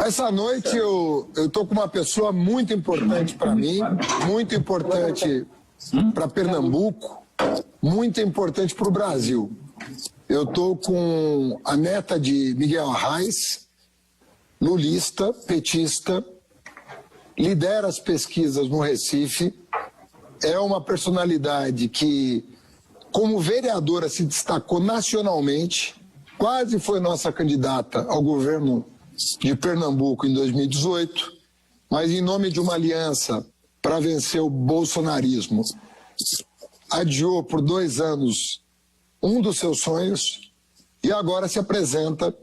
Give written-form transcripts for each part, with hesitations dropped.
Essa noite eu estou com uma pessoa muito importante para mim, muito importante para Pernambuco, muito importante para o Brasil. Eu estou com a neta de Miguel Arraes, lulista, petista, lidera as pesquisas no Recife, é uma personalidade que, como vereadora, se destacou nacionalmente, quase foi nossa candidata ao governo de Pernambuco em 2018, mas em nome de uma aliança para vencer o bolsonarismo, adiou por 2 anos um dos seus sonhos e agora se apresenta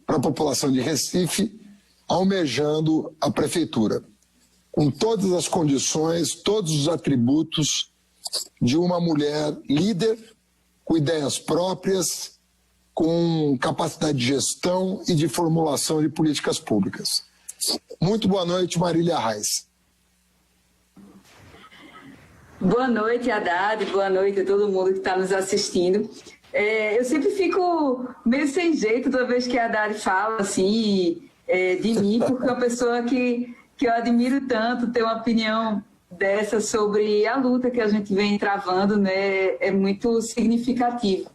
para a população de Recife, almejando a prefeitura, com todas as condições, todos os atributos de uma mulher líder, com ideias próprias, com capacidade de gestão e de formulação de políticas públicas. Muito boa noite, Marília Arraes. Boa noite, Haddad, boa noite a todo mundo que está nos assistindo. Eu sempre fico meio sem jeito toda vez que a Haddad fala assim, de mim, porque é uma pessoa que eu admiro tanto, ter uma opinião dessa sobre a luta que a gente vem travando, né, é muito significativo.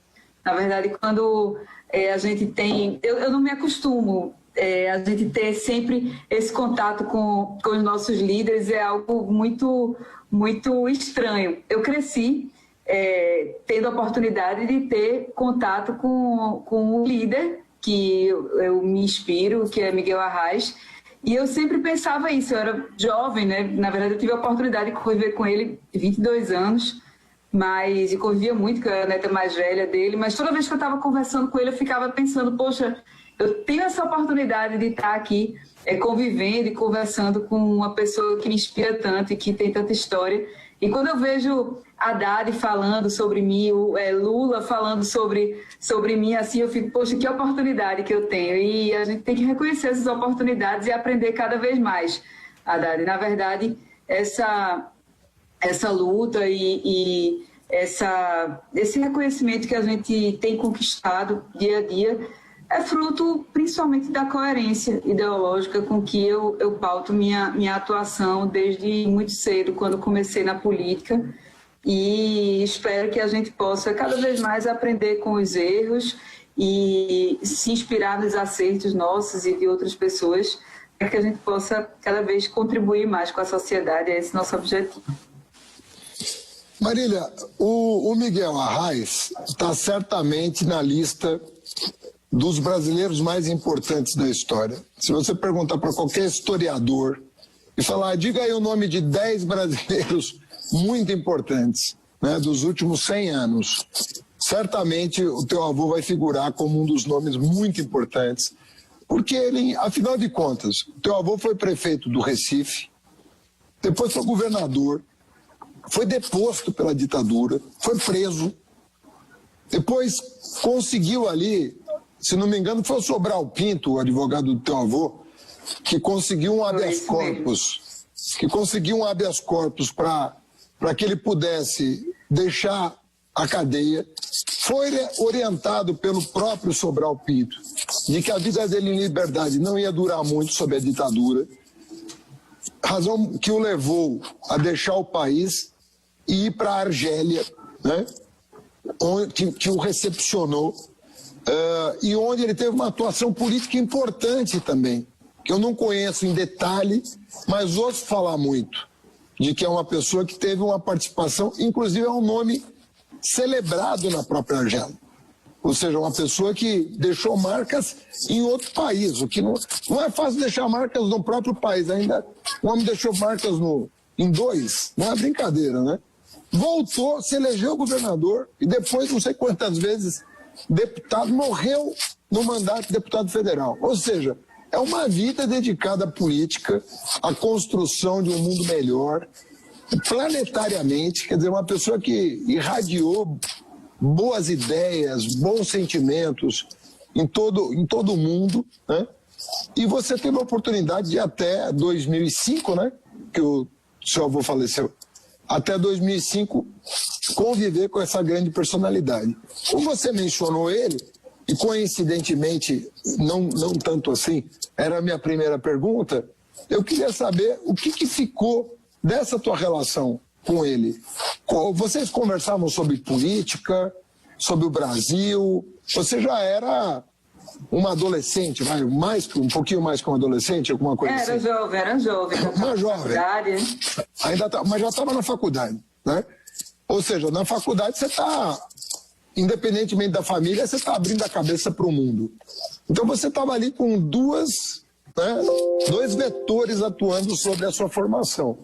Na verdade, quando a gente tem... Eu não me acostumo a gente ter sempre esse contato com os nossos líderes, é algo muito, muito estranho. Eu cresci tendo a oportunidade de ter contato com o líder, que eu me inspiro, que é Miguel Arraes, e eu sempre pensava isso. Eu era jovem, né? Na verdade, eu tive a oportunidade de conviver com ele 22 anos, mas e convivia muito com a neta mais velha dele, mas toda vez que eu estava conversando com ele, eu ficava pensando, poxa, eu tenho essa oportunidade de estar aqui convivendo e conversando com uma pessoa que me inspira tanto e que tem tanta história. E quando eu vejo Haddad falando sobre mim, Lula falando sobre mim, assim, eu fico, poxa, que oportunidade que eu tenho. E a gente tem que reconhecer essas oportunidades e aprender cada vez mais, Haddad. Na verdade, essa luta e esse reconhecimento que a gente tem conquistado dia a dia é fruto principalmente da coerência ideológica com que eu pauto minha atuação desde muito cedo, quando comecei na política, e espero que a gente possa cada vez mais aprender com os erros e se inspirar nos acertos nossos e de outras pessoas, para que a gente possa cada vez contribuir mais com a sociedade. É esse nosso objetivo. Marília, o Miguel Arraes está certamente na lista dos brasileiros mais importantes da história. Se você perguntar para qualquer historiador e falar, diga aí o nome de 10 brasileiros muito importantes, né, dos últimos 100 anos, certamente o teu avô vai figurar como um dos nomes muito importantes, porque ele, afinal de contas, o teu avô foi prefeito do Recife, depois foi governador, foi deposto pela ditadura, foi preso, depois conseguiu ali, se não me engano, foi o Sobral Pinto, o advogado do teu avô, que conseguiu um habeas corpus, para que ele pudesse deixar a cadeia. Foi orientado pelo próprio Sobral Pinto de que a vida dele em liberdade não ia durar muito sob a ditadura, razão que o levou a deixar o país e ir para a Argélia, né, que o recepcionou, e onde ele teve uma atuação política importante também, que eu não conheço em detalhe, mas ouço falar muito, de que é uma pessoa que teve uma participação, inclusive é um nome celebrado na própria Argélia. Ou seja, uma pessoa que deixou marcas em outro país, o que não é fácil deixar marcas no próprio país, ainda o homem deixou marcas em 2, não é brincadeira, né? Voltou, se elegeu governador e depois, não sei quantas vezes, deputado, morreu no mandato de deputado federal. Ou seja, é uma vida dedicada à política, à construção de um mundo melhor, planetariamente, quer dizer, uma pessoa que irradiou boas ideias, bons sentimentos em todo o mundo, né? E você teve a oportunidade de até 2005, né, que o seu avô faleceu, até 2005 conviver com essa grande personalidade. Como você mencionou ele, e coincidentemente, não tanto assim, era a minha primeira pergunta, eu queria saber o que ficou dessa tua relação com ele. Vocês conversavam sobre política, sobre o Brasil, você já era uma adolescente, um pouquinho mais que um adolescente, alguma coisa assim? Era jovem. Uma jovem. Mas já estava na faculdade, né? Ou seja, na faculdade você está, independentemente da família, você está abrindo a cabeça para o mundo. Então você estava ali com dois vetores atuando sobre a sua formação.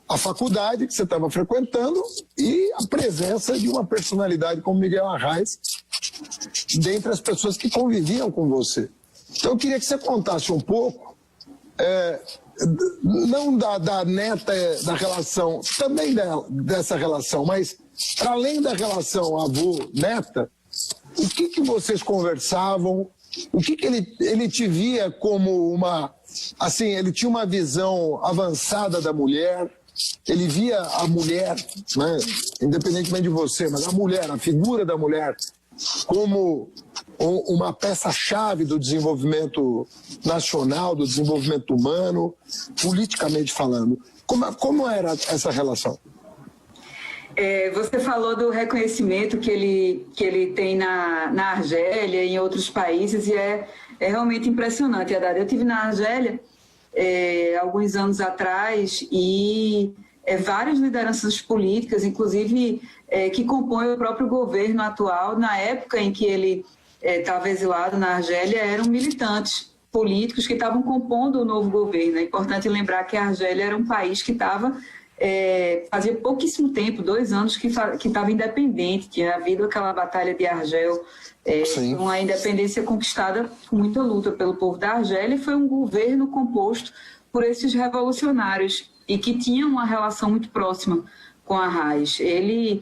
A faculdade que você estava frequentando e a presença de uma personalidade como Miguel Arraes dentre as pessoas que conviviam com você. Então eu queria que você contasse um pouco, não da neta, da relação, também dessa relação, mas para além da relação avô-neta, o que vocês conversavam, o que ele te via como uma... Assim, ele tinha uma visão avançada da mulher, ele via a mulher, né, independentemente de você, mas a mulher, a figura da mulher, como uma peça-chave do desenvolvimento nacional, do desenvolvimento humano, politicamente falando. Como era essa relação? Você falou do reconhecimento que ele tem na Argélia e em outros países, e é realmente impressionante, Haddad. Eu estive na Argélia alguns anos atrás e várias lideranças políticas, inclusive que compõem o próprio governo atual, na época em que ele estava exilado na Argélia, eram militantes políticos que estavam compondo o novo governo. É importante lembrar que a Argélia era um país que estava... fazia pouquíssimo tempo, 2 anos, que estava independente, tinha havido aquela batalha de Argel, uma independência conquistada com muita luta pelo povo da Argélia, e foi um governo composto por esses revolucionários e que tinham uma relação muito próxima com Arraes. Ele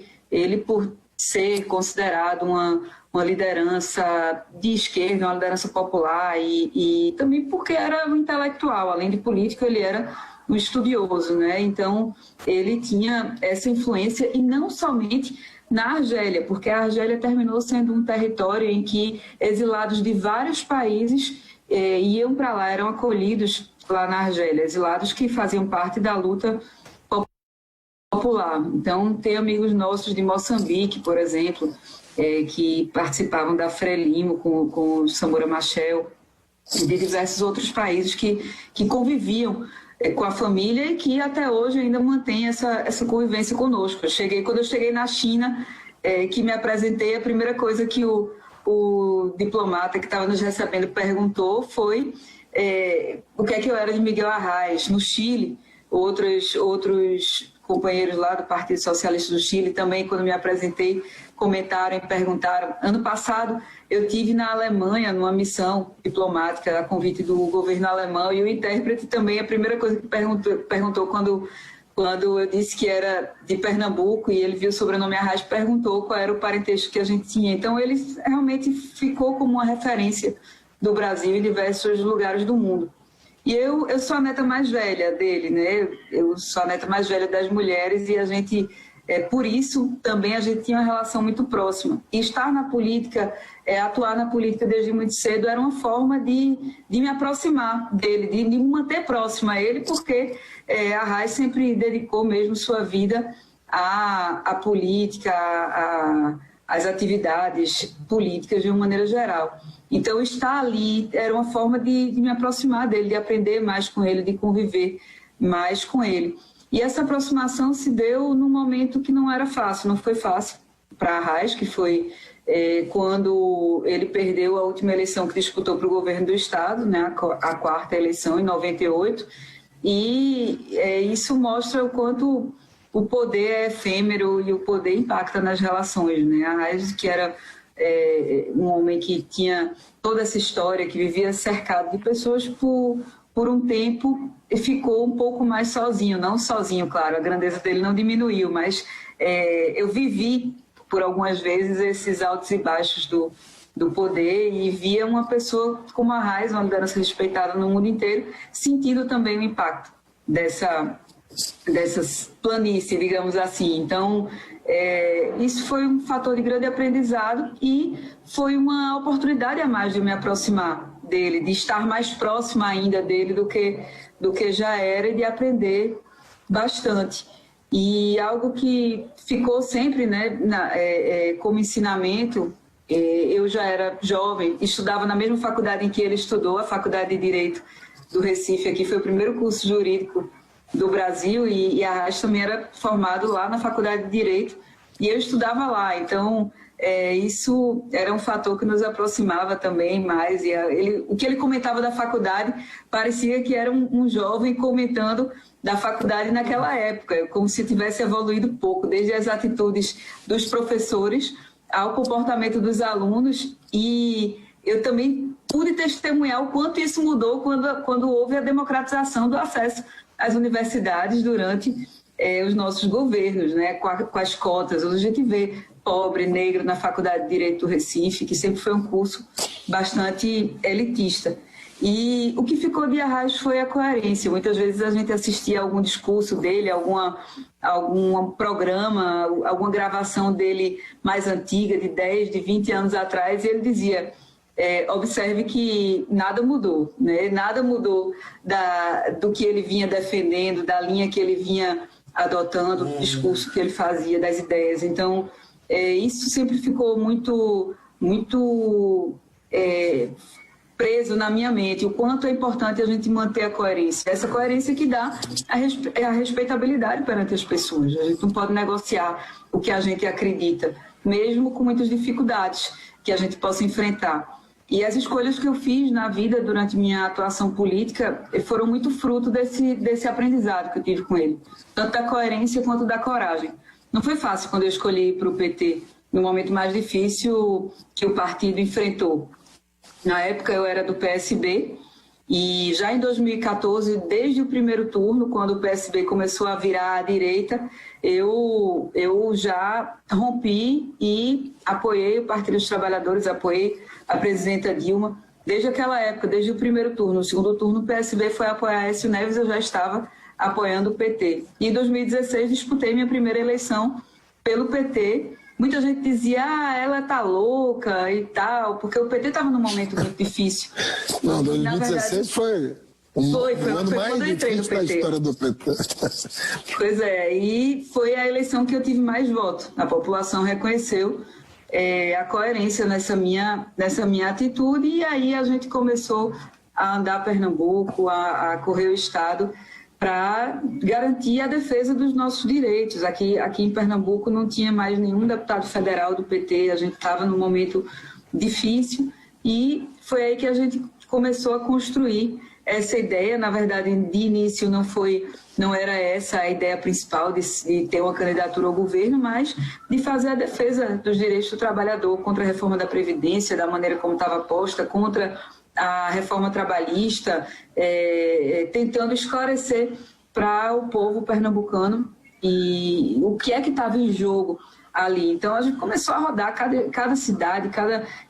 por ser considerado uma liderança de esquerda, uma liderança popular e também porque era um intelectual, além de político, ele era um estudioso, né? Então, ele tinha essa influência, e não somente na Argélia, porque a Argélia terminou sendo um território em que exilados de vários países iam para lá, eram acolhidos lá na Argélia, exilados que faziam parte da luta popular. Então, tem amigos nossos de Moçambique, por exemplo, que participavam da Frelimo com o Samora Machel, e de diversos outros países que conviviam com a família e que até hoje ainda mantém essa convivência conosco. Quando eu cheguei na China, que me apresentei, a primeira coisa que o diplomata que estava nos recebendo perguntou foi o que é que eu era de Miguel Arraes. No Chile, outros companheiros lá do Partido Socialista do Chile também, quando me apresentei, comentaram e perguntaram. Ano passado, eu estive na Alemanha, numa missão diplomática, a convite do governo alemão, e o intérprete também, a primeira coisa que perguntou quando eu disse que era de Pernambuco, e ele viu o sobrenome Arraes, perguntou qual era o parentesco que a gente tinha. Então, ele realmente ficou como uma referência do Brasil em diversos lugares do mundo. E eu sou a neta mais velha dele, né? Eu sou a neta mais velha das mulheres, e a gente... por isso, também a gente tinha uma relação muito próxima. E estar na política, atuar na política desde muito cedo, era uma forma de me aproximar dele, de me manter próxima a ele, porque Arraes sempre dedicou mesmo sua vida à política, às atividades políticas de uma maneira geral. Então, estar ali era uma forma de me aproximar dele, de aprender mais com ele, de conviver mais com ele. E essa aproximação se deu num momento que não era fácil, não foi fácil para Arraes, que foi quando ele perdeu a última eleição que disputou para o governo do Estado, né, a 4ª eleição, em 98, e isso mostra o quanto o poder é efêmero e o poder impacta nas relações, né? Arraes, que era um homem que tinha toda essa história, que vivia cercado de pessoas por um tempo, e ficou um pouco mais sozinho, não sozinho, claro, a grandeza dele não diminuiu, mas eu vivi por algumas vezes esses altos e baixos do poder, e via uma pessoa como Arraes, uma liderança respeitada no mundo inteiro, sentindo também o impacto dessas planícies, digamos assim. Então, isso foi um fator de grande aprendizado e foi uma oportunidade a mais de me aproximar dele, de estar mais próxima ainda dele do que já era e de aprender bastante. E algo que ficou sempre, né, como ensinamento, eu já era jovem, estudava na mesma faculdade em que ele estudou, a Faculdade de Direito do Recife, aqui foi o primeiro curso jurídico do Brasil, e a Arraes também era formado lá na Faculdade de Direito, e eu estudava lá. Então, isso era um fator que nos aproximava também mais. E o que ele comentava da faculdade parecia que era um jovem comentando da faculdade naquela época, como se tivesse evoluído pouco, desde as atitudes dos professores ao comportamento dos alunos. E eu também pude testemunhar o quanto isso mudou quando houve a democratização do acesso às universidades durante os nossos governos, né, com as cotas. Hoje a gente vê pobre, negro na Faculdade de Direito do Recife, que sempre foi um curso bastante elitista. E o que ficou de Arraes foi a coerência. Muitas vezes a gente assistia a algum discurso dele, algum programa, alguma gravação dele mais antiga, de 10, de 20 anos atrás, e ele dizia: observe que nada mudou, né? Nada mudou do que ele vinha defendendo, da linha que ele vinha adotando, do discurso que ele fazia, das ideias. Então, isso sempre ficou muito preso na minha mente, o quanto é importante a gente manter a coerência. Essa coerência que dá a respeitabilidade perante as pessoas. A gente não pode negociar o que a gente acredita, mesmo com muitas dificuldades que a gente possa enfrentar. E as escolhas que eu fiz na vida durante minha atuação política foram muito fruto desse aprendizado que eu tive com ele, tanto da coerência quanto da coragem. Não foi fácil quando eu escolhi ir para o PT, no momento mais difícil que o partido enfrentou. Na época eu era do PSB e já em 2014, desde o primeiro turno, quando o PSB começou a virar à direita, eu já rompi e apoiei o Partido dos Trabalhadores, apoiei a presidenta Dilma. Desde aquela época, desde o primeiro turno. No segundo turno, o PSB foi apoiar Aécio Neves, eu já estava apoiando o PT. E em 2016, disputei minha primeira eleição pelo PT. Muita gente dizia: ela tá louca e tal, porque o PT estava num momento muito difícil. Não, 2016 foi um ano mais difícil da história do PT. Pois é, e foi a eleição que eu tive mais voto. A população reconheceu a coerência nessa minha atitude, e aí a gente começou a andar Pernambuco, a correr o Estado, para garantir a defesa dos nossos direitos. Aqui em Pernambuco não tinha mais nenhum deputado federal do PT, a gente estava num momento difícil, e foi aí que a gente começou a construir essa ideia. Na verdade, de início não era essa a ideia principal de ter uma candidatura ao governo, mas de fazer a defesa dos direitos do trabalhador contra a reforma da Previdência, da maneira como estava posta, contra a reforma trabalhista, tentando esclarecer para o povo pernambucano e o que é que estava em jogo ali. Então a gente começou a rodar cada cidade,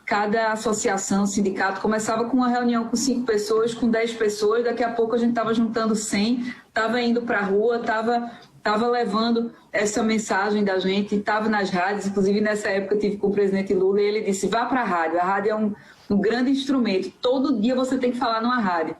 cada associação, sindicato. Começava com uma reunião com 5 pessoas, com 10 pessoas, daqui a pouco a gente estava juntando 100, estava indo para a rua, estava levando essa mensagem da gente, estava nas rádios. Inclusive nessa época eu tive com o presidente Lula e ele disse: vá para a rádio é um grande instrumento, todo dia você tem que falar numa rádio.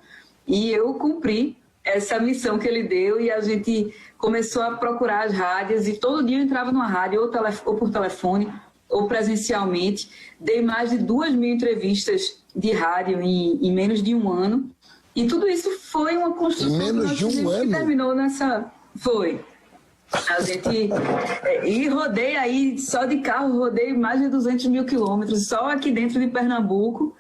E eu cumpri essa missão que ele deu, e a gente começou a procurar as rádios, e todo dia eu entrava numa rádio, ou por telefone, ou presencialmente. Dei mais de 2.000 entrevistas de rádio em menos de um ano, e tudo isso foi uma construção. Em menos de um ano? Que terminou nessa... Foi. A gente... E rodei aí, só de carro, rodei mais de 200.000 quilômetros, só aqui dentro de Pernambuco.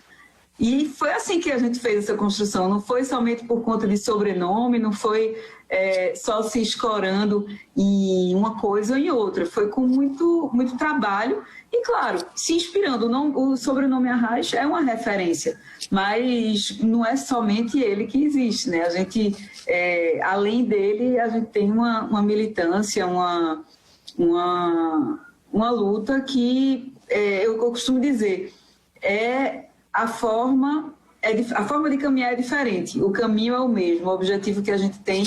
E foi assim que a gente fez essa construção. Não foi somente por conta de sobrenome, não foi só se escorando em uma coisa ou em outra. Foi com muito trabalho e, claro, se inspirando. O sobrenome Arraes é uma referência, mas não é somente ele que existe, né? A gente, além dele, a gente tem uma militância, uma luta que, eu costumo dizer, a forma de caminhar é diferente, o caminho é o mesmo, o objetivo que a gente tem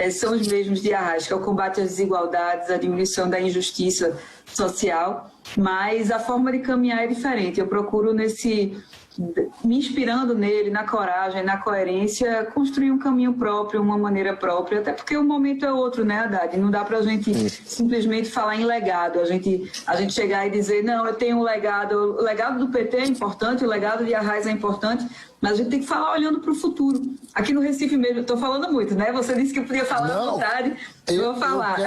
são os mesmos de Arraes, que é o combate às desigualdades, a diminuição da injustiça social, mas a forma de caminhar é diferente. Eu procuro me inspirando nele, na coragem, na coerência, construir um caminho próprio, uma maneira própria, até porque o momento é outro, né, Haddad? Não dá para a gente simplesmente falar em legado, a gente chegar e dizer, não, eu tenho um legado, o legado do PT é importante, o legado de Arraes é importante, mas a gente tem que falar olhando para o futuro. Aqui no Recife mesmo, estou falando muito, né? Você disse que eu podia falar à vontade, eu vou falar.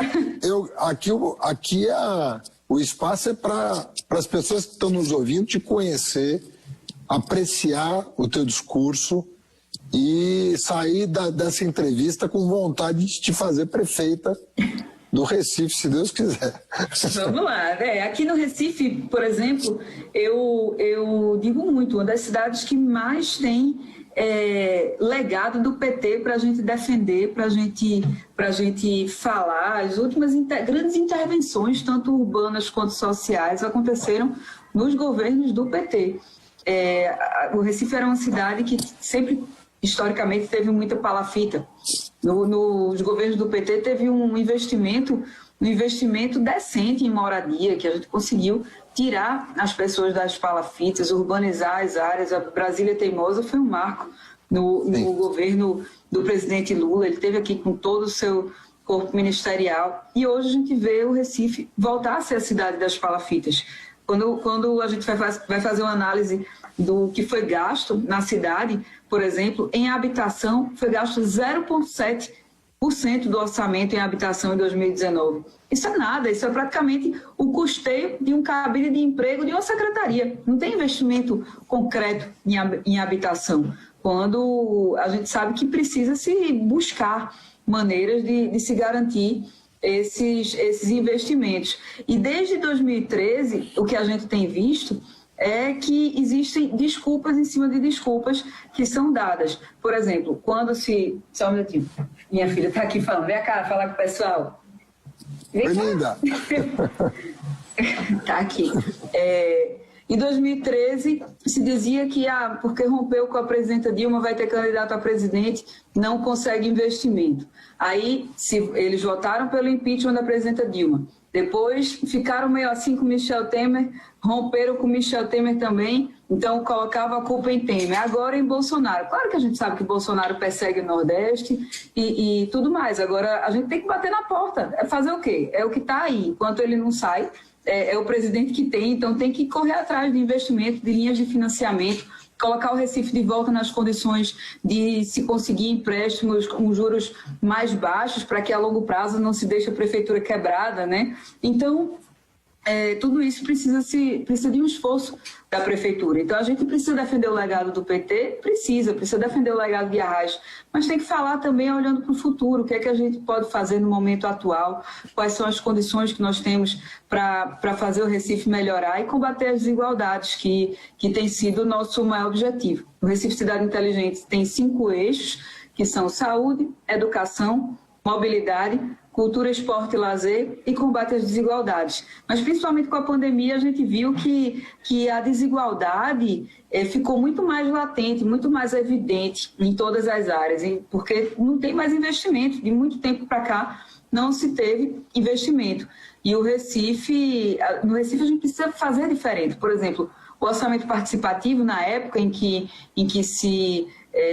O espaço é para as pessoas que estão nos ouvindo te conhecer, apreciar o teu discurso e sair dessa entrevista com vontade de te fazer prefeita do Recife, se Deus quiser. Vamos lá. Aqui no Recife, por exemplo, eu digo muito, uma das cidades que mais tem legado do PT para a gente defender, para a gente falar. As últimas grandes intervenções, tanto urbanas quanto sociais, aconteceram nos governos do PT. O Recife era uma cidade que sempre, historicamente, teve muita palafita. Nos governos do PT teve um investimento decente em moradia, que a gente conseguiu tirar as pessoas das palafitas, urbanizar as áreas. A Brasília Teimosa foi um marco no governo do presidente Lula. Ele esteve aqui com todo o seu corpo ministerial. E hoje a gente vê o Recife voltar a ser a cidade das palafitas. Quando a gente vai fazer uma análise do que foi gasto na cidade, por exemplo, em habitação, foi gasto 0,7% do orçamento em habitação em 2019. Isso é nada, isso é praticamente o custeio de um cabide de emprego de uma secretaria. Não tem investimento concreto em habitação, quando a gente sabe que precisa se buscar maneiras de se garantir esses investimentos. E desde 2013, o que a gente tem visto é que existem desculpas em cima de desculpas que são dadas. Por exemplo, quando se... Só um minutinho. Minha filha está aqui falando. Vem cá, falar com o pessoal. Oi, linda. Está aqui. Em 2013, se dizia que porque rompeu com a presidenta Dilma, vai ter candidato a presidente, não consegue investimento. Aí, eles votaram pelo impeachment da presidenta Dilma. Depois, ficaram meio assim com Michel Temer, romperam com Michel Temer também, então colocava a culpa em Temer. Agora em Bolsonaro. Claro que a gente sabe que Bolsonaro persegue o Nordeste e tudo mais. Agora, a gente tem que bater na porta. É fazer o quê? É o que está aí. Enquanto ele não sai, é o presidente que tem, então tem que correr atrás de investimento, de linhas de financiamento, colocar o Recife de volta nas condições de se conseguir empréstimos com juros mais baixos, para que a longo prazo não se deixe a prefeitura quebrada, né? Então, tudo isso precisa de um esforço da prefeitura. Então, a gente precisa defender o legado do PT? Precisa defender o legado de Arraes, mas tem que falar também olhando para o futuro, o que é que a gente pode fazer no momento atual, quais são as condições que nós temos para fazer o Recife melhorar e combater as desigualdades, que tem sido o nosso maior objetivo. O Recife Cidade Inteligente tem 5 eixos, que são saúde, educação, mobilidade, cultura, esporte e lazer e combate às desigualdades. Mas, principalmente com a pandemia, a gente viu que a desigualdade ficou muito mais latente, muito mais evidente em todas as áreas, porque não tem mais investimento. De muito tempo para cá, não se teve investimento. E no Recife a gente precisa fazer diferente. Por exemplo, o orçamento participativo, na época em que se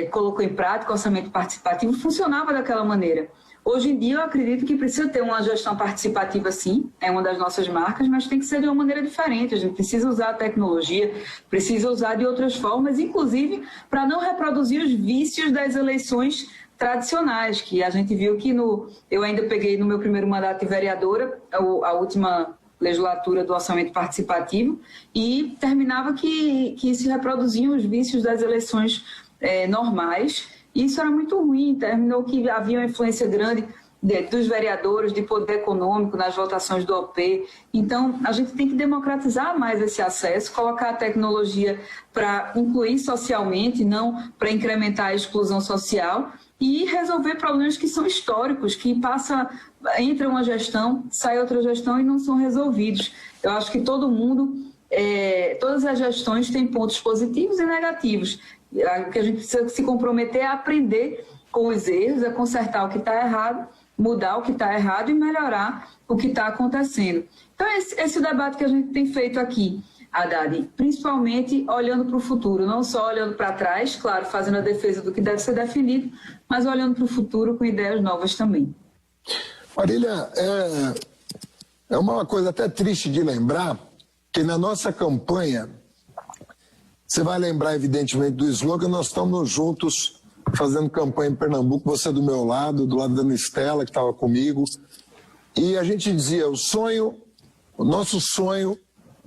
colocou em prática o orçamento participativo, funcionava daquela maneira. Hoje em dia, eu acredito que precisa ter uma gestão participativa, sim, é uma das nossas marcas, mas tem que ser de uma maneira diferente. A gente precisa usar a tecnologia, precisa usar de outras formas, inclusive para não reproduzir os vícios das eleições tradicionais, que a gente viu que eu ainda peguei no meu primeiro mandato de vereadora, a última legislatura do orçamento participativo, e terminava que se reproduziam os vícios das eleições normais. Isso era muito ruim, terminou que havia uma influência grande dos vereadores, de poder econômico nas votações do OP. Então, a gente tem que democratizar mais esse acesso, colocar a tecnologia para incluir socialmente, não para incrementar a exclusão social, e resolver problemas que são históricos, que entra uma gestão, sai outra gestão e não são resolvidos. Eu acho que todas as gestões têm pontos positivos e negativos. O que a gente precisa se comprometer é aprender com os erros, é consertar o que está errado, mudar o que está errado e melhorar o que está acontecendo. Então, esse é o debate que a gente tem feito aqui, Haddad, principalmente olhando para o futuro, não só olhando para trás, claro, fazendo a defesa do que deve ser definido, mas olhando para o futuro com ideias novas também. Marília, é uma coisa até triste de lembrar que na nossa campanha, você vai lembrar evidentemente do slogan, nós estamos juntos fazendo campanha em Pernambuco, você do meu lado, do lado da Ana Estela, que estava comigo, e a gente dizia, o nosso sonho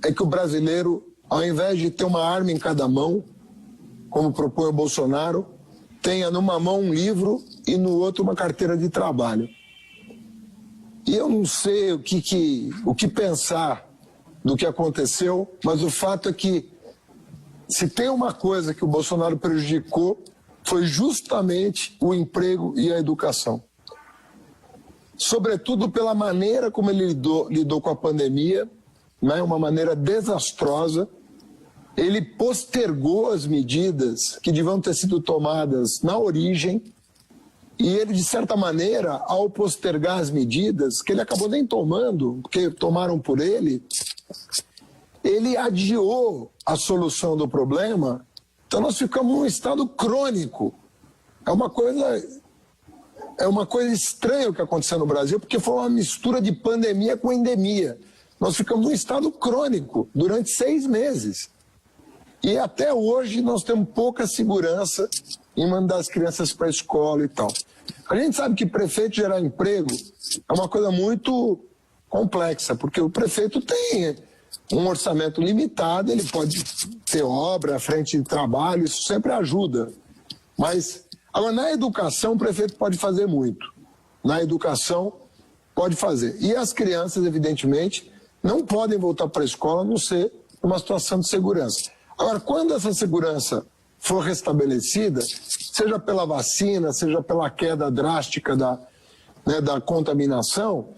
é que o brasileiro, ao invés de ter uma arma em cada mão, como propõe o Bolsonaro, tenha numa mão um livro e no outro uma carteira de trabalho. E eu não sei o que pensar do que aconteceu, mas o fato é que se tem uma coisa que o Bolsonaro prejudicou, foi justamente o emprego e a educação. Sobretudo pela maneira como ele lidou com a pandemia, né, uma maneira desastrosa. Ele postergou as medidas que deviam ter sido tomadas na origem, e ele, de certa maneira, ao postergar as medidas, que ele acabou nem tomando, porque tomaram por ele adiou a solução do problema. Então nós ficamos num estado crônico. É uma coisa estranha o que aconteceu no Brasil, porque foi uma mistura de pandemia com endemia. Nós ficamos num estado crônico durante 6 meses. E até hoje nós temos pouca segurança em mandar as crianças para a escola e tal. A gente sabe que prefeito gerar emprego é uma coisa muito complexa, porque o prefeito tem um orçamento limitado, ele pode ter obra, frente de trabalho, isso sempre ajuda. Mas agora, na educação, o prefeito pode fazer muito. Na educação, pode fazer. E as crianças, evidentemente, não podem voltar para a escola a não ser uma situação de segurança. Agora, quando essa segurança for restabelecida, seja pela vacina, seja pela queda drástica da contaminação,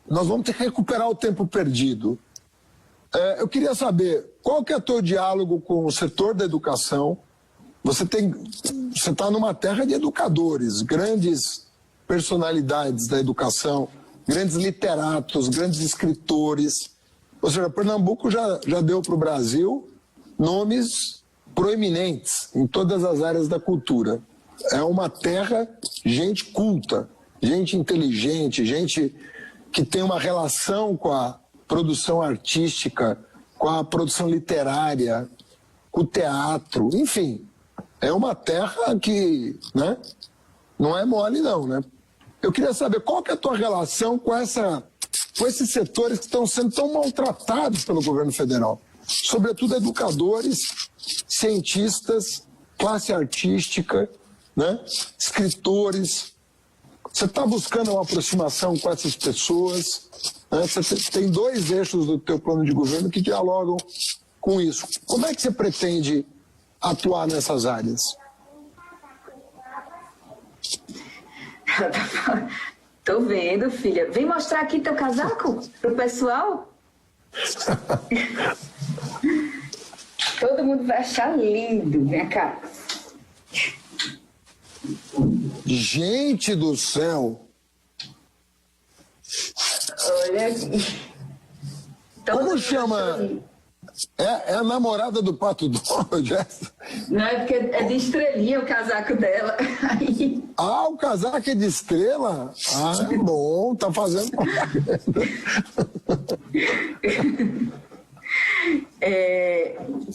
nós vamos ter que recuperar o tempo perdido. Eu queria saber, qual que é o teu diálogo com o setor da educação? Você está numa terra de educadores, grandes personalidades da educação, grandes literatos, grandes escritores. Ou seja, Pernambuco já deu para o Brasil nomes proeminentes em todas as áreas da cultura. É uma terra, gente culta, gente inteligente, gente que tem uma relação com a produção artística, com a produção literária, com o teatro, enfim. É uma terra que, né, não é mole não, né? Eu queria saber qual que é a tua relação com esses setores que estão sendo tão maltratados pelo governo federal. Sobretudo educadores, cientistas, classe artística, né, escritores. Você está buscando uma aproximação com essas pessoas, né? Você tem 2 eixos do teu plano de governo que dialogam com isso. Como é que você pretende atuar nessas áreas? Tô vendo, filha. Vem mostrar aqui teu casaco pro pessoal. Todo mundo vai achar lindo. Vem cá. Gente do céu! Olha aqui. Como chama? É a namorada do Pato Donald? Não, é porque é de estrelinha o casaco dela. Aí... Ah, o casaco é de estrela? Ah, bom, tá fazendo propaganda.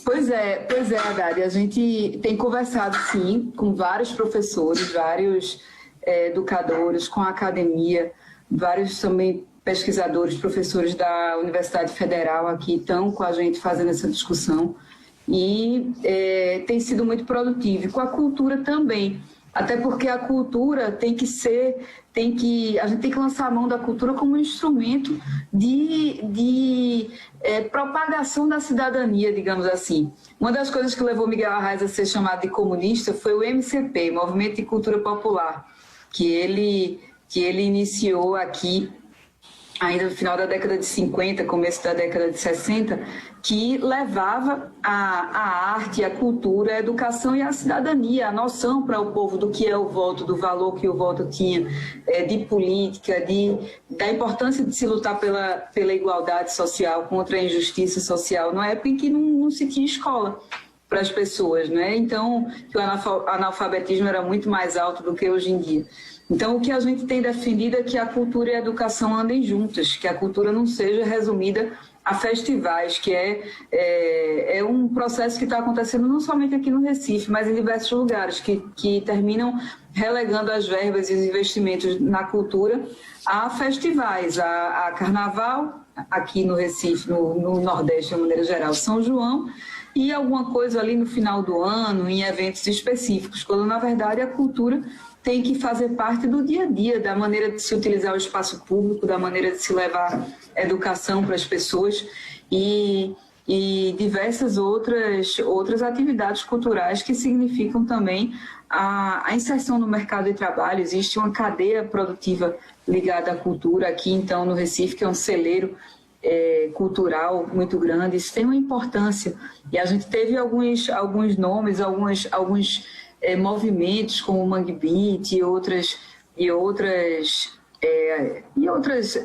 Pois é, Haddad, a gente tem conversado, sim, com vários professores, vários educadores, com a academia, vários também pesquisadores, professores da Universidade Federal aqui estão com a gente fazendo essa discussão e tem sido muito produtivo. E com a cultura também, até porque a cultura a gente tem que lançar a mão da cultura como um instrumento de propagação da cidadania, digamos assim. Uma das coisas que levou Miguel Arraes a ser chamado de comunista foi o MCP, Movimento de Cultura Popular, que ele iniciou aqui ainda no final da década de 50, começo da década de 60, que levava a arte, a cultura, a educação e a cidadania, a noção para o povo do que é o voto, do valor que o voto tinha, de política, da importância de se lutar pela igualdade social, contra a injustiça social, numa época em que não se tinha escola para as pessoas, né? Então, que o analfabetismo era muito mais alto do que hoje em dia. Então, o que a gente tem defendido é que a cultura e a educação andem juntas, que a cultura não seja resumida a festivais, que é um processo que está acontecendo não somente aqui no Recife, mas em diversos lugares, que terminam relegando as verbas e os investimentos na cultura a festivais, a carnaval, aqui no Recife, no Nordeste, de maneira geral, São João, e alguma coisa ali no final do ano, em eventos específicos, quando, na verdade, a cultura tem que fazer parte do dia a dia, da maneira de se utilizar o espaço público, da maneira de se levar educação para as pessoas e diversas outras atividades culturais que significam também a inserção no mercado de trabalho. Existe uma cadeia produtiva ligada à cultura aqui, então, no Recife, que é um celeiro cultural muito grande. Isso tem uma importância. E a gente teve alguns nomes, alguns movimentos como o Mangue Beat e outras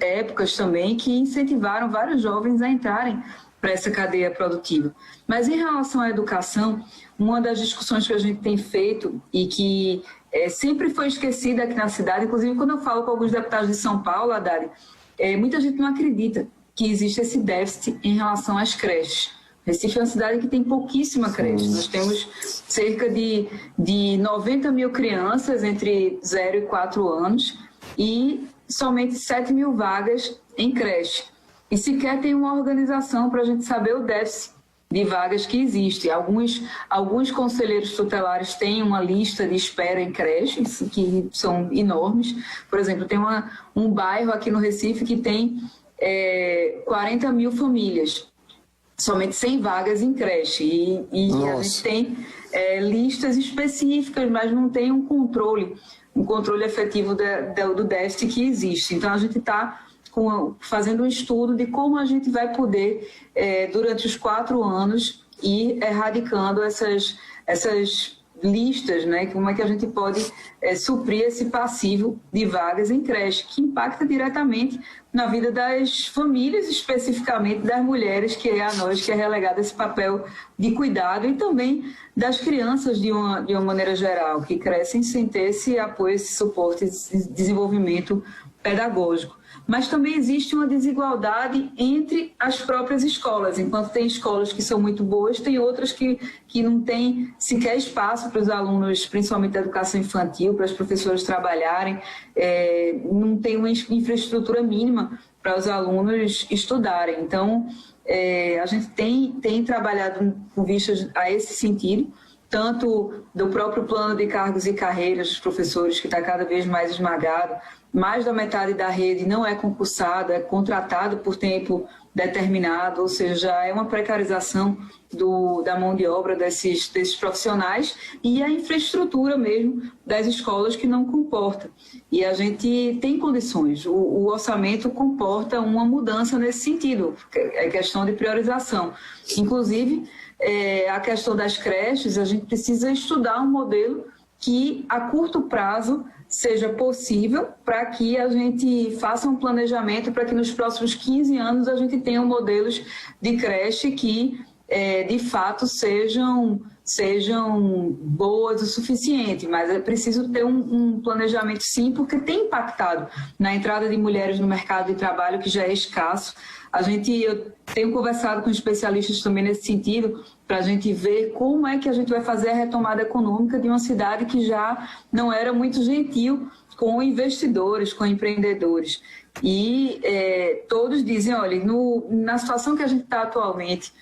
épocas também que incentivaram vários jovens a entrarem para essa cadeia produtiva. Mas em relação à educação, uma das discussões que a gente tem feito e que sempre foi esquecida aqui na cidade, inclusive quando eu falo com alguns deputados de São Paulo, Haddad, muita gente não acredita que existe esse déficit em relação às creches. Recife é uma cidade que tem pouquíssima creche. Nós temos cerca de 90 mil crianças entre 0 e 4 anos e somente 7 mil vagas em creche. E sequer tem uma organização para a gente saber o déficit de vagas que existe. Alguns conselheiros tutelares têm uma lista de espera em creches, que são enormes. Por exemplo, tem um bairro aqui no Recife que tem 40 mil famílias, somente 100 vagas em creche. E a gente tem listas específicas, mas não tem um controle efetivo do déficit que existe. Então, a gente está fazendo um estudo de como a gente vai poder, durante os 4 anos, ir erradicando essas listas, né? Como é que a gente pode suprir esse passivo de vagas em creche, que impacta diretamente na vida das famílias, especificamente das mulheres, que é a nós que é relegado esse papel de cuidado, e também das crianças de uma maneira geral, que crescem sem ter esse apoio, esse suporte, esse desenvolvimento pedagógico. Mas também existe uma desigualdade entre as próprias escolas. Enquanto tem escolas que são muito boas, tem outras que não têm sequer espaço para os alunos, principalmente da educação infantil, para os professores trabalharem, não tem uma infraestrutura mínima para os alunos estudarem. Então, a gente tem trabalhado com vistas a esse sentido, tanto do próprio plano de cargos e carreiras dos professores, que está cada vez mais esmagado. Mais da metade da rede não é concursado, é contratado por tempo determinado, ou seja, já é uma precarização da mão de obra desses profissionais, e a infraestrutura mesmo das escolas que não comporta. E a gente tem condições, o orçamento comporta uma mudança nesse sentido, é questão de priorização. Inclusive, a questão das creches, a gente precisa estudar um modelo que a curto prazo seja possível, para que a gente faça um planejamento para que nos próximos 15 anos a gente tenha modelos de creche que de fato sejam boas o suficiente, mas é preciso ter um planejamento sim, porque tem impactado na entrada de mulheres no mercado de trabalho, que já é escasso. Eu tenho conversado com especialistas também nesse sentido, para a gente ver como é que a gente vai fazer a retomada econômica de uma cidade que já não era muito gentil com investidores, com empreendedores. E todos dizem, olha, na situação que a gente está atualmente,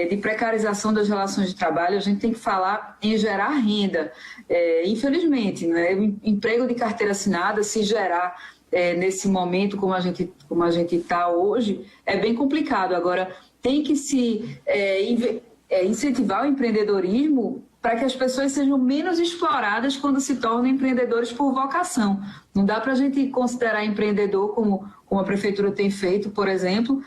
de precarização das relações de trabalho, a gente tem que falar em gerar renda. Infelizmente, né? O emprego de carteira assinada, se gerar nesse momento como a gente está hoje, é bem complicado. Agora, tem que se incentivar o empreendedorismo para que as pessoas sejam menos exploradas quando se tornam empreendedores por vocação. Não dá para a gente considerar empreendedor como como a Prefeitura tem feito, por exemplo,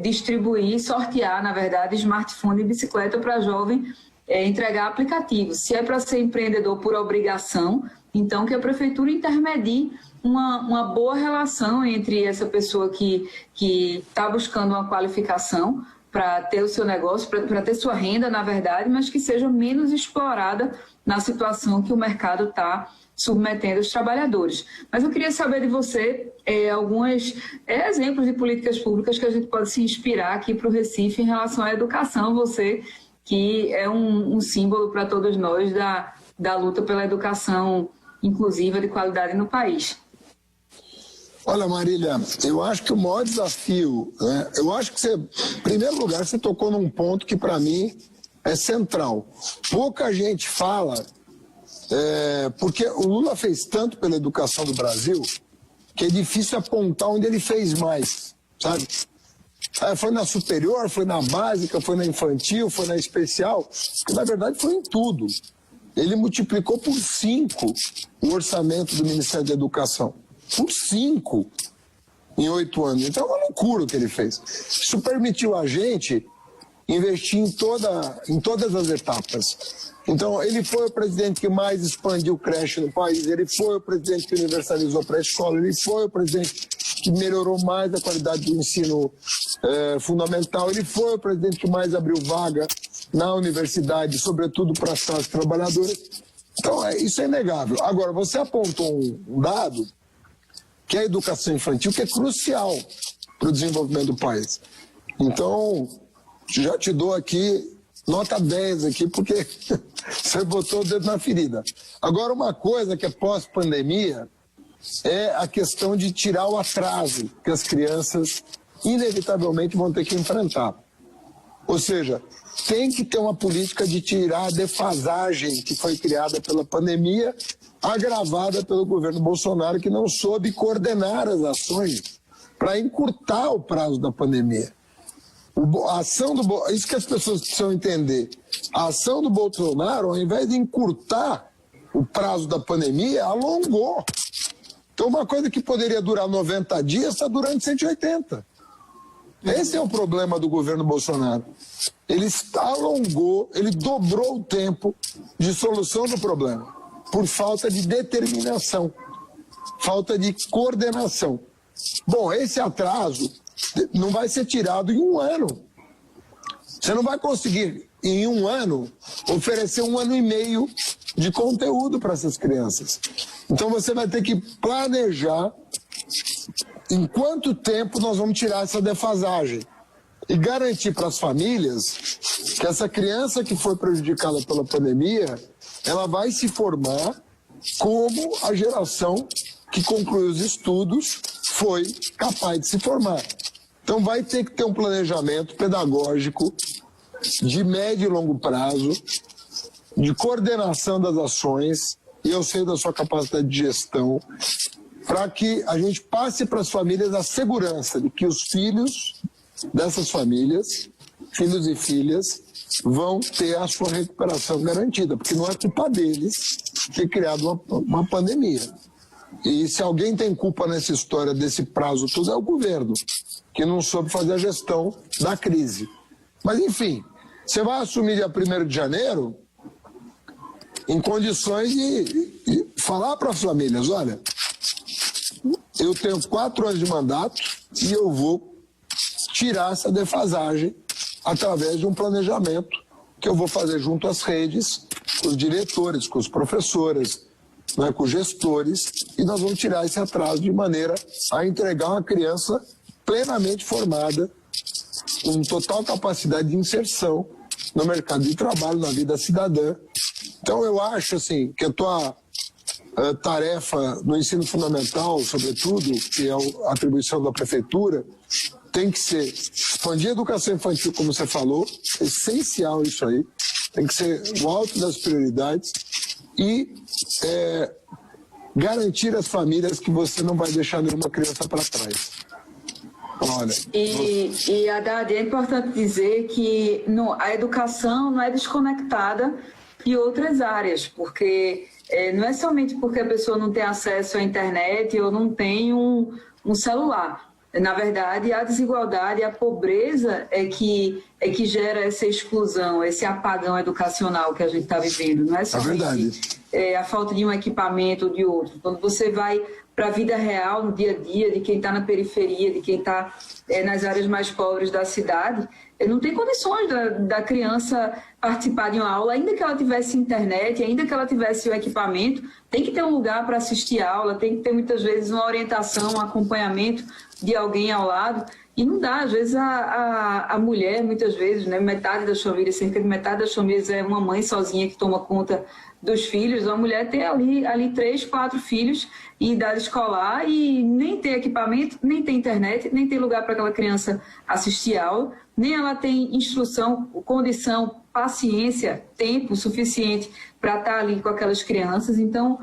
distribuir, sortear, na verdade, smartphone e bicicleta para jovem entregar aplicativos. Se é para ser empreendedor por obrigação, então que a Prefeitura intermedie uma boa relação entre essa pessoa que está buscando uma qualificação para ter o seu negócio, para ter sua renda, na verdade, mas que seja menos explorada na situação que o mercado está submetendo os trabalhadores. Mas eu queria saber de você alguns exemplos de políticas públicas que a gente pode se inspirar aqui para o Recife em relação à educação, você que é um símbolo para todos nós da luta pela educação inclusiva de qualidade no país. Olha, Marília, eu acho que o maior desafio, né, eu acho que você, em primeiro lugar, você tocou num ponto que para mim é central. Pouca gente fala, porque o Lula fez tanto pela educação do Brasil que é difícil apontar onde ele fez mais, sabe? Foi na superior, foi na básica, foi na infantil, foi na especial, que na verdade foi em tudo. Ele multiplicou por 5 o orçamento do Ministério da Educação. Por 5 em 8 anos. Então é uma loucura o que ele fez. Isso permitiu a gente investir em todas as etapas. Então, ele foi o presidente que mais expandiu creche no país, ele foi o presidente que universalizou pré-escola, ele foi o presidente que melhorou mais a qualidade do ensino fundamental, ele foi o presidente que mais abriu vaga na universidade, sobretudo para as classes trabalhadoras. Então, isso é inegável. Agora, você apontou um dado, que é a educação infantil, que é crucial para o desenvolvimento do país. Então, já te dou aqui nota 10 aqui, porque você botou o dedo na ferida. Agora, uma coisa que é pós-pandemia é a questão de tirar o atraso que as crianças inevitavelmente vão ter que enfrentar. Ou seja, tem que ter uma política de tirar a defasagem que foi criada pela pandemia, agravada pelo governo Bolsonaro, que não soube coordenar as ações para encurtar o prazo da pandemia. A ação isso que as pessoas precisam entender. A ação do Bolsonaro, ao invés de encurtar o prazo da pandemia, alongou. Então, uma coisa que poderia durar 90 dias está durando 180. Esse é o problema do governo Bolsonaro. Ele alongou, ele dobrou o tempo de solução do problema, por falta de determinação, falta de coordenação. Bom, esse atraso não vai ser tirado em 1 ano. Você não vai conseguir, em 1 ano, oferecer 1 ano e meio de conteúdo para essas crianças. Então você vai ter que planejar em quanto tempo nós vamos tirar essa defasagem e garantir para as famílias que essa criança que foi prejudicada pela pandemia, ela vai se formar como a geração que concluiu os estudos foi capaz de se formar. Então vai ter que ter um planejamento pedagógico de médio e longo prazo, de coordenação das ações, e eu sei da sua capacidade de gestão, para que a gente passe para as famílias a segurança de que os filhos dessas famílias, filhos e filhas, vão ter a sua recuperação garantida, porque não é culpa deles ter criado uma pandemia. E se alguém tem culpa nessa história desse prazo todo, é o governo, que não soube fazer a gestão da crise. Mas, enfim, você vai assumir dia 1º de janeiro em condições de falar para as famílias, olha, eu tenho 4 anos de mandato e eu vou tirar essa defasagem através de um planejamento que eu vou fazer junto às redes, com os diretores, com os professores, né, com os gestores, e nós vamos tirar esse atraso de maneira a entregar uma criança plenamente formada, com total capacidade de inserção no mercado de trabalho, na vida cidadã. Então eu acho assim, que a tua tarefa no ensino fundamental, sobretudo, que é a atribuição da prefeitura, tem que ser expandir a educação infantil, como você falou, essencial isso aí, tem que ser o alto das prioridades e garantir às famílias que você não vai deixar nenhuma criança para trás. Olha, e Haddad, é importante dizer que a educação não é desconectada de outras áreas, porque não é somente porque a pessoa não tem acesso à internet ou não tem um celular. Na verdade, a desigualdade, a pobreza é que gera essa exclusão, esse apagão educacional que a gente está vivendo. Não é somente a falta de um equipamento ou de outro. Quando você vai para a vida real, no dia a dia, de quem está na periferia, de quem está nas áreas mais pobres da cidade, não tem condições da criança participar de uma aula, ainda que ela tivesse internet, ainda que ela tivesse o equipamento, tem que ter um lugar para assistir a aula, tem que ter muitas vezes uma orientação, um acompanhamento de alguém ao lado, e não dá, às vezes a mulher, muitas vezes, né, metade das famílias, cerca de metade das famílias é uma mãe sozinha que toma conta dos filhos, uma mulher tem ali 3, 4 filhos em idade escolar e nem tem equipamento, nem tem internet, nem tem lugar para aquela criança assistir aula, nem ela tem instrução, condição, paciência, tempo suficiente para estar ali com aquelas crianças. Então,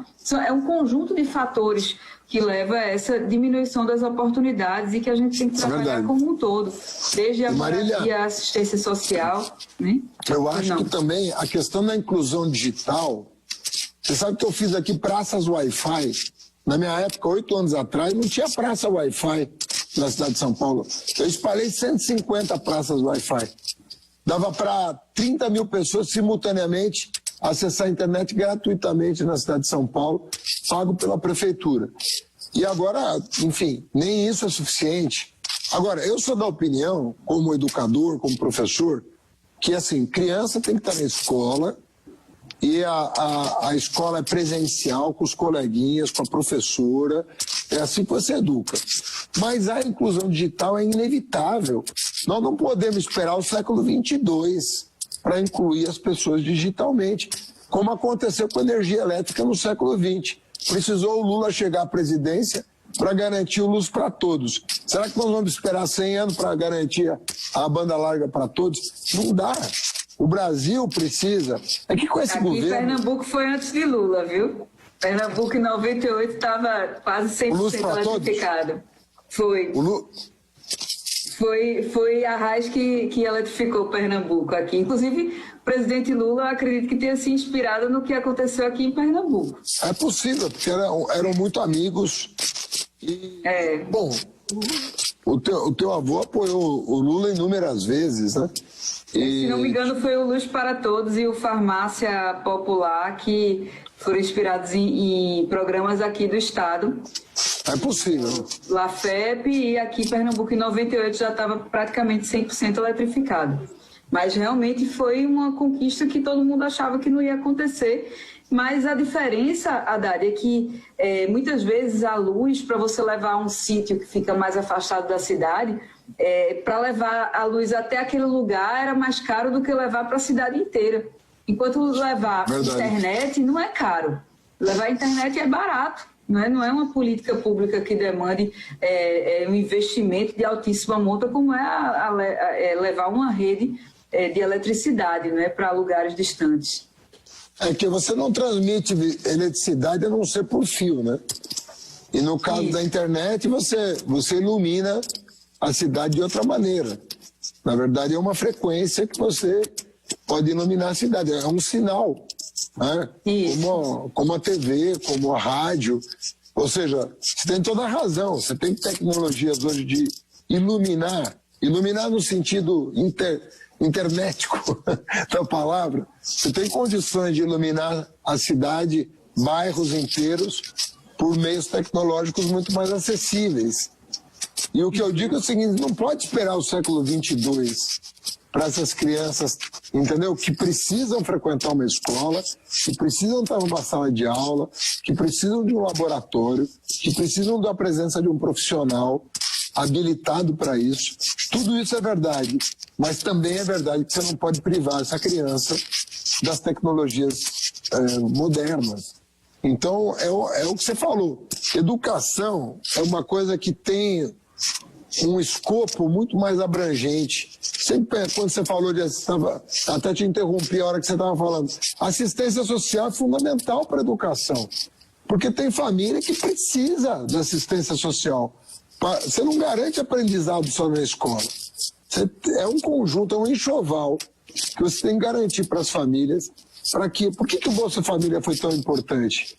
é um conjunto de fatores que leva a essa diminuição das oportunidades e que a gente tem que trabalhar como um todo, desde a moradia, a assistência social. Né? Eu acho que também a questão da inclusão digital, você sabe que eu fiz aqui praças Wi-Fi. Na minha época, 8 anos atrás, não tinha praça Wi-Fi na cidade de São Paulo. Eu espalhei 150 praças Wi-Fi. Dava para 30 mil pessoas simultaneamente acessar a internet gratuitamente na cidade de São Paulo, pago pela prefeitura. E agora, enfim, nem isso é suficiente. Agora, eu sou da opinião, como educador, como professor, que assim, criança tem que estar na escola e a escola é presencial, com os coleguinhas, com a professora, é assim que você educa. Mas a inclusão digital é inevitável. Nós não podemos esperar o século 22 para incluir as pessoas digitalmente, como aconteceu com a energia elétrica no século XX. Precisou o Lula chegar à presidência para garantir o luz para todos. Será que nós vamos esperar 100 anos para garantir a banda larga para todos? Não dá. O Brasil precisa. É que com esse governo... Pernambuco foi antes de Lula, viu? Pernambuco em 98 estava quase 100% eletrificado. Foi. Foi a RAS que eletrificou Pernambuco aqui. Inclusive, o presidente Lula, acredito que tenha se inspirado no que aconteceu aqui em Pernambuco. É possível, porque eram muito amigos. E, bom, o teu avô apoiou o Lula inúmeras vezes, né? Se não me engano, foi o Luz para Todos e o Farmácia Popular que foram inspirados em programas aqui do estado. É possível. Lafep, e aqui Pernambuco em 98 já estava praticamente 100% eletrificado. Mas realmente foi uma conquista que todo mundo achava que não ia acontecer. Mas a diferença, Haddad, é que muitas vezes a luz, para você levar a um sítio que fica mais afastado da cidade, para levar a luz até aquele lugar era mais caro do que levar para a cidade inteira. Enquanto levar internet não é caro. Levar a internet é barato. Não é uma política pública que demande um investimento de altíssima monta, como levar uma rede de eletricidade, para lugares distantes. É que você não transmite eletricidade a não ser por fio, né? E no caso da internet, você ilumina a cidade de outra maneira. Na verdade, é uma frequência que você pode iluminar a cidade. É um sinal, né? Como a TV, como a rádio. Ou seja, você tem toda a razão. Você tem tecnologias hoje de iluminar. Iluminar no sentido internetico da palavra. Você tem condições de iluminar a cidade, bairros inteiros, por meios tecnológicos muito mais acessíveis. E o que eu digo é o seguinte, não pode esperar o século 22 para essas crianças, entendeu? Que precisam frequentar uma escola, que precisam estar numa sala de aula, que precisam de um laboratório, que precisam da presença de um profissional habilitado para isso. Tudo isso é verdade, mas também é verdade que você não pode privar essa criança das tecnologias modernas. Então, é o que você falou. Educação é uma coisa que tem um escopo muito mais abrangente. Sempre, quando você falou até te interrompi a hora que você estava falando, assistência social é fundamental para a educação, porque tem família que precisa de assistência social. Você não garante aprendizado só na escola. É um conjunto, é um enxoval que você tem que garantir para as famílias. Por que o Bolsa Família foi tão importante?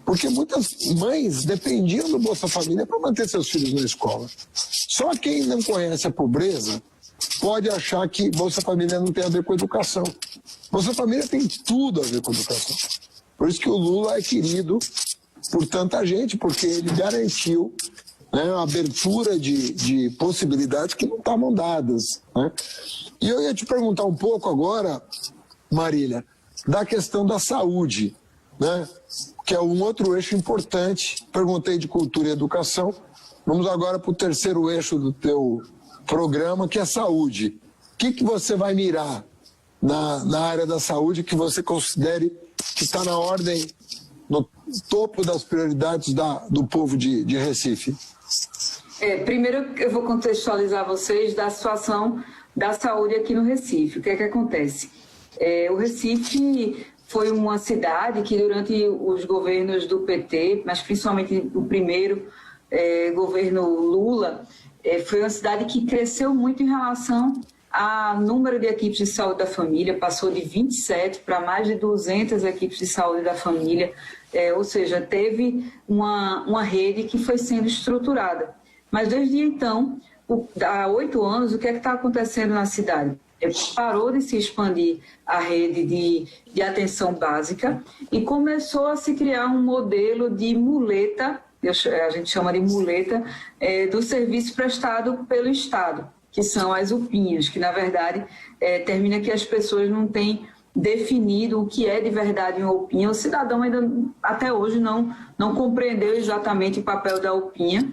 Porque muitas mães dependiam do Bolsa Família para manter seus filhos na escola. Só quem não conhece a pobreza pode achar que Bolsa Família não tem a ver com educação. Bolsa Família tem tudo a ver com educação. Por isso que o Lula é querido por tanta gente, porque ele garantiu, né, uma abertura de possibilidades que não estavam dadas, né? E eu ia te perguntar um pouco agora, Marília, da questão da saúde, né, que é um outro eixo importante. Perguntei de cultura e educação. Vamos agora para o terceiro eixo do teu programa, que é saúde. O que você vai mirar na área da saúde que você considere que está na ordem, no topo das prioridades do povo de Recife? Primeiro, eu vou contextualizar vocês da situação da saúde aqui no Recife. O que é que acontece? O Recife foi uma cidade que, durante os governos do PT, mas principalmente o primeiro governo Lula, foi uma cidade que cresceu muito em relação ao número de equipes de saúde da família. Passou de 27 para mais de 200 equipes de saúde da família, ou seja, teve uma rede que foi sendo estruturada. Mas desde então, há 8 anos, o que é que está acontecendo na cidade? Parou de se expandir a rede de atenção básica e começou a se criar um modelo de muleta, a gente chama de muleta, do serviço prestado pelo Estado, que são as UPinhas, que na verdade termina que as pessoas não têm definido o que é de verdade uma UPinha. O cidadão ainda até hoje não compreendeu exatamente o papel da UPinha,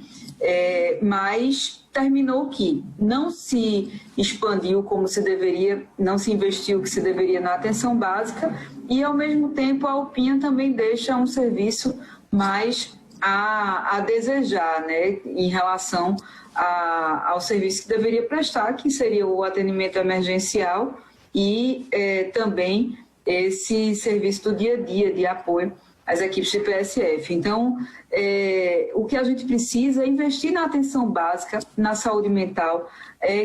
mas terminou que não se expandiu como se deveria, não se investiu o que se deveria na atenção básica, e ao mesmo tempo a UPinha também deixa um serviço mais a desejar, né, em relação ao serviço que deveria prestar, que seria o atendimento emergencial e também esse serviço do dia a dia de apoio às equipes de PSF. Então, o que a gente precisa é investir na atenção básica, na saúde mental,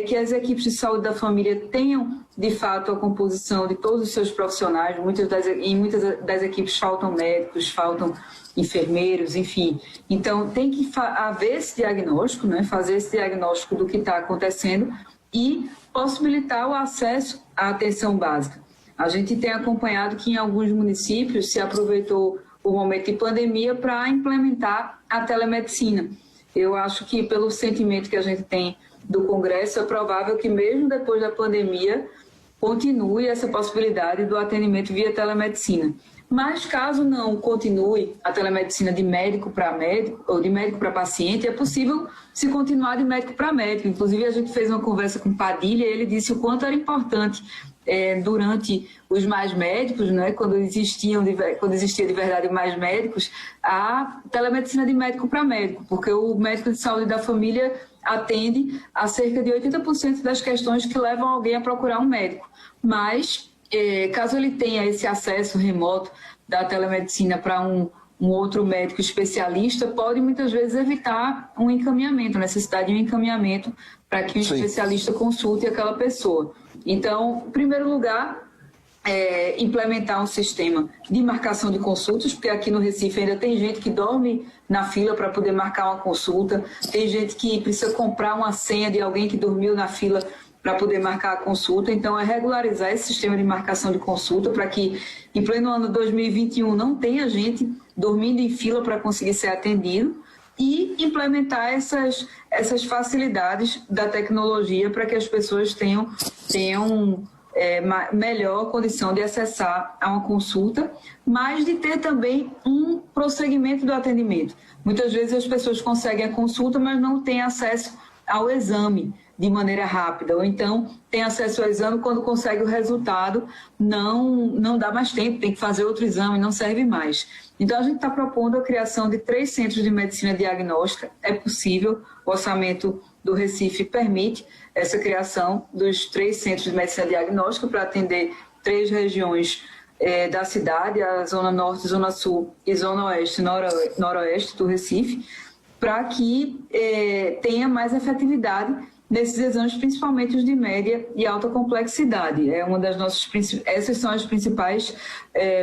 que as equipes de saúde da família tenham, de fato, a composição de todos os seus profissionais. Em muitas das equipes faltam médicos, faltam enfermeiros, enfim. Então, tem que haver esse diagnóstico, né? Fazer esse diagnóstico do que está acontecendo e possibilitar o acesso à atenção básica. A gente tem acompanhado que em alguns municípios se aproveitou o momento de pandemia para implementar a telemedicina. Eu acho que, pelo sentimento que a gente tem do Congresso, é provável que mesmo depois da pandemia continue essa possibilidade do atendimento via telemedicina. Mas caso não continue a telemedicina de médico para médico ou de médico para paciente, é possível se continuar de médico para médico. Inclusive, a gente fez uma conversa com o Padilha e ele disse o quanto era importante durante os Mais Médicos, né, quando existia de verdade mais médicos, a telemedicina de médico para médico, porque o médico de saúde da família atende a cerca de 80% das questões que levam alguém a procurar um médico. Mas, caso ele tenha esse acesso remoto da telemedicina para um outro médico especialista, pode muitas vezes evitar um encaminhamento, a necessidade de um encaminhamento para que um especialista consulte aquela pessoa. Então, em primeiro lugar, implementar um sistema de marcação de consultas, porque aqui no Recife ainda tem gente que dorme na fila para poder marcar uma consulta, tem gente que precisa comprar uma senha de alguém que dormiu na fila para poder marcar a consulta. Então, é regularizar esse sistema de marcação de consulta para que, em pleno ano 2021, não tenha gente dormindo em fila para conseguir ser atendido, e implementar essas facilidades da tecnologia para que as pessoas tenham melhor condição de acessar a uma consulta, mas de ter também um prosseguimento do atendimento. Muitas vezes as pessoas conseguem a consulta, mas não têm acesso ao exame de maneira rápida, ou então tem acesso ao exame quando consegue o resultado, não dá mais tempo, tem que fazer outro exame, não serve mais. Então, a gente está propondo a criação de 3 centros de medicina diagnóstica. É possível, o orçamento do Recife permite essa criação dos 3 centros de medicina diagnóstica para atender 3 regiões da cidade, a Zona Norte, Zona Sul e Zona Oeste e Noroeste do Recife, para que tenha mais efetividade nesses exames, principalmente os de média e alta complexidade. Essas são as principais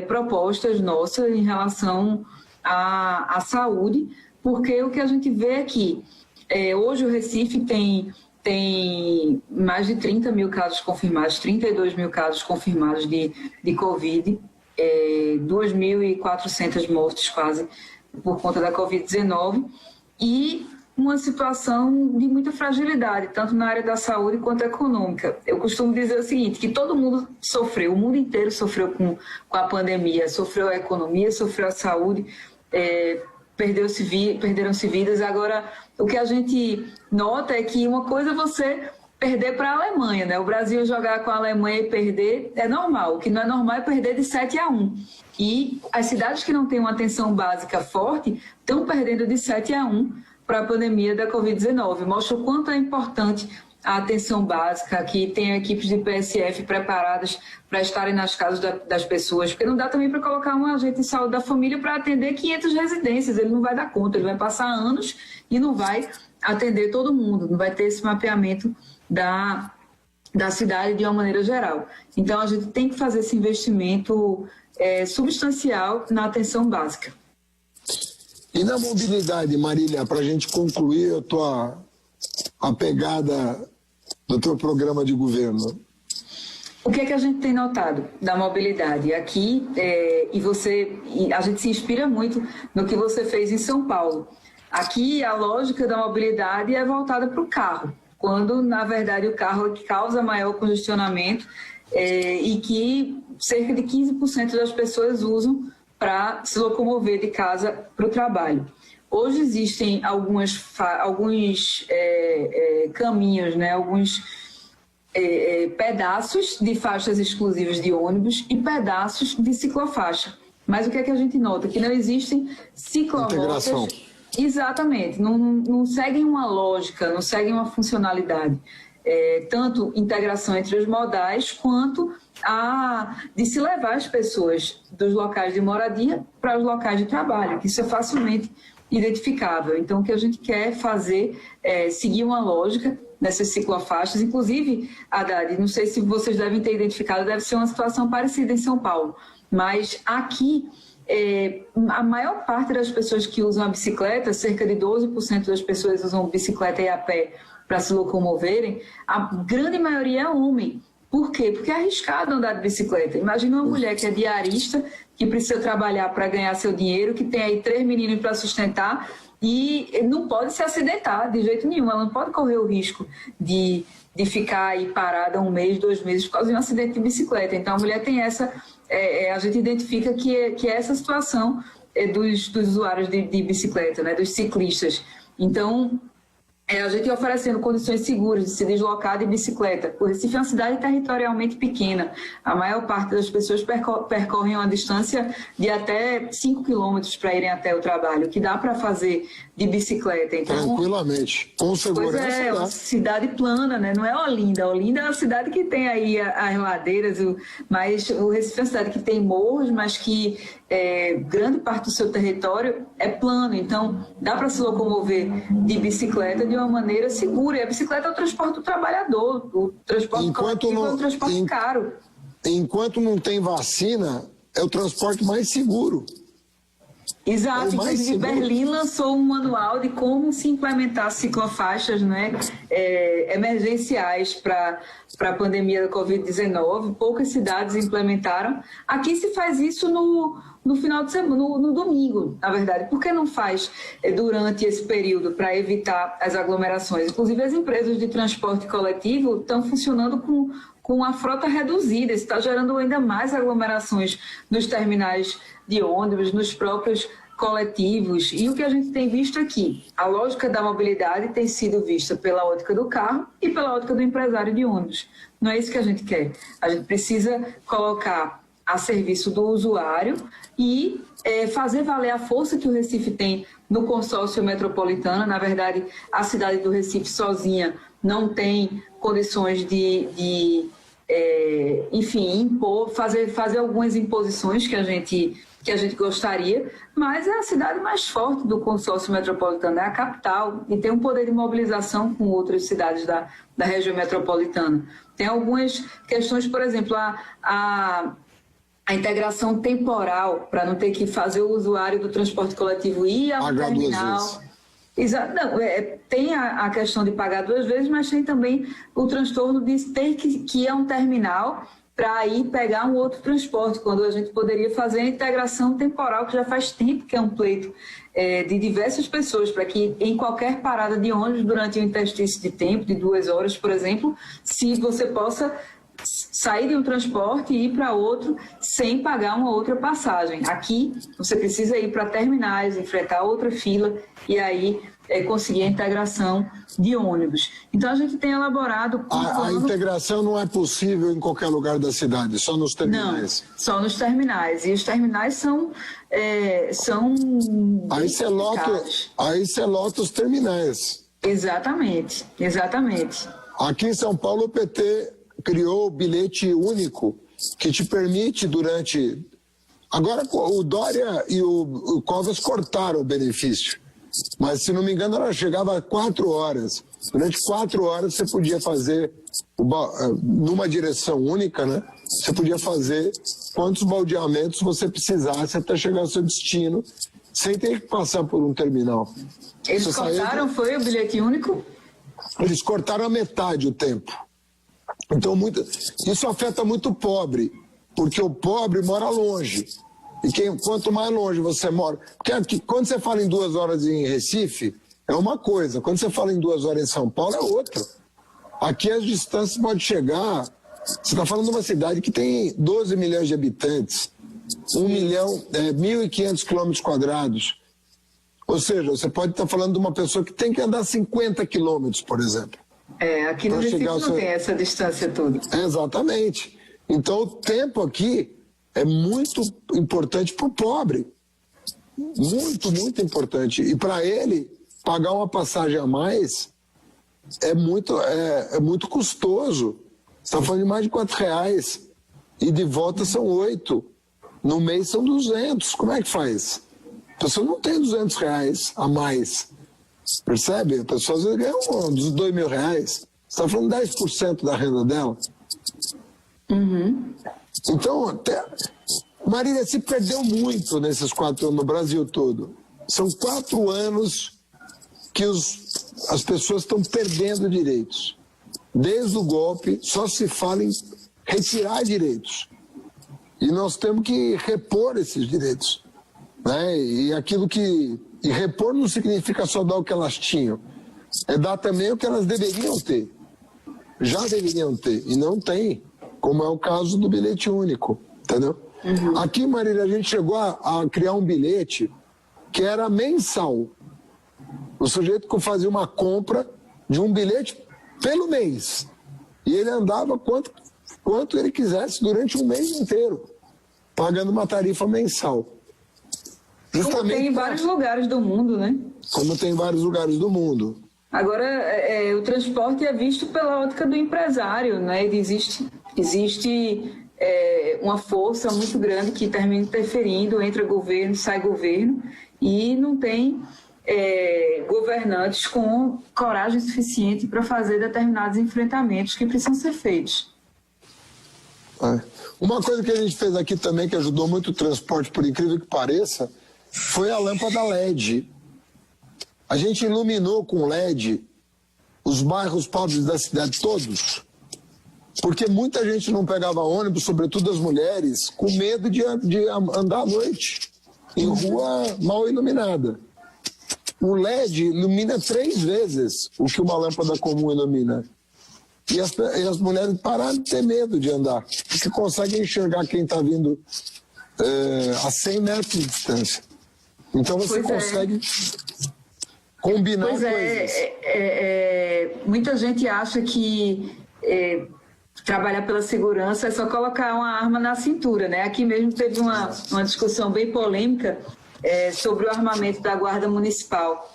propostas nossas em relação à saúde, porque o que a gente vê aqui, hoje o Recife tem mais de 30 mil casos confirmados, 32 mil casos confirmados de Covid, 2.400 mortes quase por conta da Covid-19 e uma situação de muita fragilidade, tanto na área da saúde quanto econômica. Eu costumo dizer o seguinte, que todo mundo sofreu, o mundo inteiro sofreu com a pandemia, sofreu a economia, sofreu a saúde, perderam-se vidas. Agora, o que a gente nota é que uma coisa é você perder para a Alemanha, né? O Brasil jogar com a Alemanha e perder é normal. O que não é normal é perder de 7-1. E as cidades que não têm uma atenção básica forte estão perdendo de 7-1 para a pandemia da Covid-19. Mostra o quanto é importante a atenção básica, que tem equipes de PSF preparadas para estarem nas casas das pessoas, porque não dá também para colocar um agente de saúde da família para atender 500 residências, ele não vai dar conta, ele vai passar anos e não vai atender todo mundo, não vai ter esse mapeamento da cidade de uma maneira geral. Então, a gente tem que fazer esse investimento substancial na atenção básica. E na mobilidade, Marília, para a gente concluir a pegada do teu programa de governo? O que é que a gente tem notado da mobilidade? Aqui, a gente se inspira muito no que você fez em São Paulo. Aqui, a lógica da mobilidade é voltada para o carro, quando, na verdade, o carro é que causa maior congestionamento e que cerca de 15% das pessoas usam para se locomover de casa para o trabalho. Hoje existem alguns caminhos, né? Alguns pedaços de faixas exclusivas de ônibus e pedaços de ciclofaixa. Mas o que é que a gente nota? Que não existem ciclomotas. Exatamente, não seguem uma lógica, não seguem uma funcionalidade. Tanto integração entre os modais, quanto de se levar as pessoas dos locais de moradia para os locais de trabalho, que isso é facilmente identificável. Então, o que a gente quer fazer é seguir uma lógica nessas ciclofaixas. Inclusive, Haddad, não sei se vocês devem ter identificado, deve ser uma situação parecida em São Paulo, mas aqui a maior parte das pessoas que usam a bicicleta, cerca de 12% das pessoas usam bicicleta e a pé para se locomoverem, a grande maioria é homem. Por quê? Porque é arriscado andar de bicicleta. Imagina uma mulher que é diarista, que precisa trabalhar para ganhar seu dinheiro, que tem aí 3 meninos para sustentar e não pode se acidentar de jeito nenhum. Ela não pode correr o risco de ficar aí parada 1 mês, 2 meses por causa de um acidente de bicicleta. Então, a mulher tem essa... a gente identifica que é essa situação dos usuários de bicicleta, né, dos ciclistas. Então, a gente oferecendo condições seguras de se deslocar de bicicleta. O Recife é uma cidade territorialmente pequena. A maior parte das pessoas percorrem uma distância de até 5 quilômetros para irem até o trabalho, que dá para fazer de bicicleta. Então, tranquilamente, com segurança. Pois é, uma cidade plana, né? Não é Olinda. Olinda é uma cidade que tem aí as ladeiras, mas o Recife é uma cidade que tem morros, mas que grande parte do seu território é plano. Então, dá para se locomover de bicicleta de uma maneira segura. E a bicicleta é o transporte do trabalhador. O transporte coletivo é um transporte caro. Enquanto não tem vacina, é o transporte mais seguro. Exato, inclusive Berlim lançou um manual de como se implementar ciclofaixas, né, emergenciais para a pandemia da Covid-19. Poucas cidades implementaram. Aqui se faz isso no final de semana, no domingo, na verdade. Por que não faz durante esse período para evitar as aglomerações? Inclusive as empresas de transporte coletivo estão funcionando com a frota reduzida. Isso está gerando ainda mais aglomerações nos terminais de ônibus, nos próprios coletivos. E o que a gente tem visto aqui, a lógica da mobilidade tem sido vista pela ótica do carro e pela ótica do empresário de ônibus. Não é isso que a gente quer. A gente precisa colocar a serviço do usuário e fazer valer a força que o Recife tem no consórcio metropolitano. Na verdade, a cidade do Recife sozinha não tem condições de impor, fazer algumas imposições que a gente gostaria, mas é a cidade mais forte do consórcio metropolitano, é a capital, e tem um poder de mobilização com outras cidades da região metropolitana. Tem algumas questões, por exemplo, a a integração temporal, para não ter que fazer o usuário do transporte coletivo ir ao terminal. Exato. Não, tem a questão de pagar 2 vezes, mas tem também o transtorno de ter que ir a um terminal para ir pegar um outro transporte, quando a gente poderia fazer a integração temporal, que já faz tempo que é um pleito de diversas pessoas, para que em qualquer parada de ônibus, durante um interstício de tempo, de 2 horas, por exemplo, se você possa sair de um transporte e ir para outro sem pagar uma outra passagem. Aqui, você precisa ir para terminais, enfrentar outra fila e aí conseguir a integração de ônibus. Então, a gente tem elaborado... A integração não é possível em qualquer lugar da cidade, só nos terminais. Não, só nos terminais. E os terminais são aí você lota os terminais. Exatamente, exatamente. Aqui em São Paulo, o PT criou o bilhete único, que te permite durante... Agora, o Dória e o Covas cortaram o benefício. Mas, se não me engano, ela chegava a 4 horas. Durante 4 horas você podia fazer, numa direção única, né? Você podia fazer quantos baldeamentos você precisasse até chegar ao seu destino, sem ter que passar por um terminal. Eles cortaram, foi o bilhete único? Eles cortaram a metade o tempo. Então, isso afeta muito o pobre, porque o pobre mora longe. E quanto mais longe você mora... Porque aqui, quando você fala em 2 horas em Recife, é uma coisa. Quando você fala em 2 horas em São Paulo, é outra. Aqui as distâncias podem chegar... Você está falando de uma cidade que tem 12 milhões de habitantes, 1.500 quilômetros quadrados. Ou seja, você pode estar falando de uma pessoa que tem que andar 50 quilômetros, por exemplo. Aqui no Recife não tem essa distância toda. Exatamente. Então, o tempo aqui é muito importante para o pobre. Muito, muito importante. E para ele, pagar uma passagem a mais é muito custoso. Você está falando de mais de R$4. E de volta são 8. No mês são 200. Como é que faz? A pessoa não tem R$200 a mais. Percebe? A pessoa às vezes ganha uns R$2.000. Você está falando 10% da renda dela. Uhum. Então, Marília, se perdeu muito nesses 4 anos no Brasil todo. São 4 anos que as pessoas estão perdendo direitos. Desde o golpe, só se fala em retirar direitos. E nós temos que repor esses direitos. Né? E repor não significa só dar o que elas tinham. É dar também o que elas deveriam ter. Já deveriam ter. E não tem. Como é o caso do bilhete único. Entendeu? Uhum. Aqui, Marília, a gente chegou a criar um bilhete que era mensal. O sujeito que fazia uma compra de um bilhete pelo mês. E ele andava quanto ele quisesse durante um mês inteiro, pagando uma tarifa mensal. Justamente como tem em vários lugares do mundo, né? Como tem em vários lugares do mundo. Agora, o transporte é visto pela ótica do empresário, né? Existe uma força muito grande que termina interferindo, entra governo, sai governo, e não tem governantes com coragem suficiente para fazer determinados enfrentamentos que precisam ser feitos. Uma coisa que a gente fez aqui também, que ajudou muito o transporte, por incrível que pareça, foi a lâmpada LED. A gente iluminou com LED os bairros pobres da cidade todos, porque muita gente não pegava ônibus, sobretudo as mulheres, com medo de andar à noite, em rua mal iluminada. O LED ilumina 3 vezes o que uma lâmpada comum ilumina. E as mulheres pararam de ter medo de andar, porque conseguem enxergar quem está vindo a 100 metros de distância. Então você consegue combinar coisas. Muita gente acha que trabalhar pela segurança é só colocar uma arma na cintura, né? Aqui mesmo teve uma discussão bem polêmica sobre o armamento da Guarda Municipal.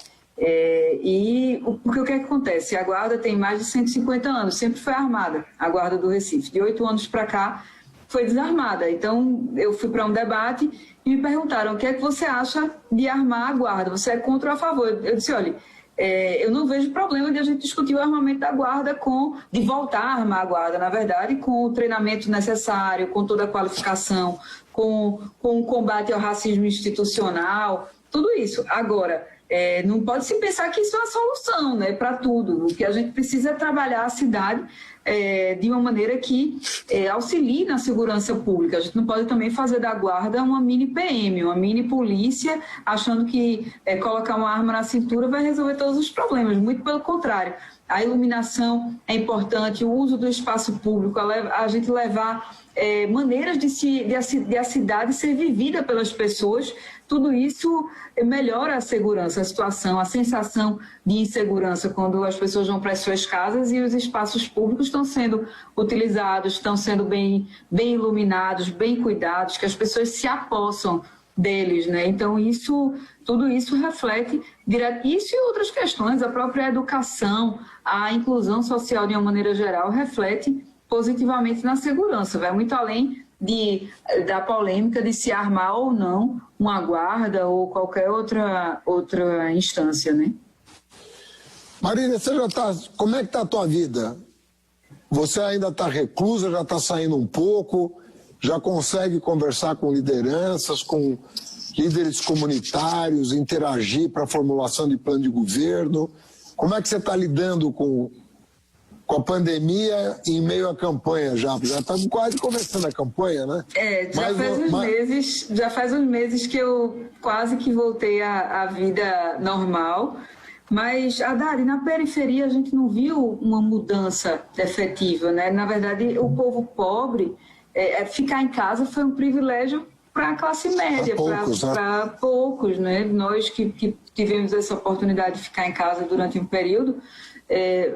Porque o que acontece? A Guarda tem mais de 150 anos, sempre foi armada, a Guarda do Recife. De 8 anos para cá, foi desarmada. Então, eu fui para um debate e me perguntaram: o que é que você acha de armar a Guarda? Você é contra ou a favor? Eu disse: olha, eu não vejo problema de a gente discutir o armamento da Guarda, de voltar a armar a Guarda, na verdade, com o treinamento necessário, com toda a qualificação, com o combate ao racismo institucional, tudo isso. Agora, não pode se pensar que isso é a solução, né, para tudo. O que a gente precisa é trabalhar a cidade de uma maneira que auxilie na segurança pública. A gente não pode também fazer da guarda uma mini PM, uma mini polícia, achando que colocar uma arma na cintura vai resolver todos os problemas. Muito pelo contrário. A iluminação é importante, o uso do espaço público, a gente levar maneiras de a cidade ser vivida pelas pessoas. Tudo isso melhora a segurança, a situação, a sensação de insegurança quando as pessoas vão para as suas casas e os espaços públicos estão sendo utilizados, estão sendo bem iluminados, bem cuidados, que as pessoas se apossam deles, né? Então, tudo isso reflete isso e outras questões, a própria educação, a inclusão social de uma maneira geral reflete positivamente na segurança, vai muito além da polêmica de se armar ou não uma guarda ou qualquer outra instância, né? Marília, como é que está a tua vida? Você ainda está reclusa, já está saindo um pouco, já consegue conversar com lideranças, com líderes comunitários, interagir para a formulação de plano de governo? Como é que você está lidando com a pandemia em meio à campanha já? Já estamos quase começando a campanha, né? Já faz uns meses que eu quase que voltei à vida normal. Mas, Haddad, na periferia a gente não viu uma mudança efetiva, né? Na verdade, o povo pobre, ficar em casa foi um privilégio para a classe média, para poucos, né? Nós que tivemos essa oportunidade de ficar em casa durante um período,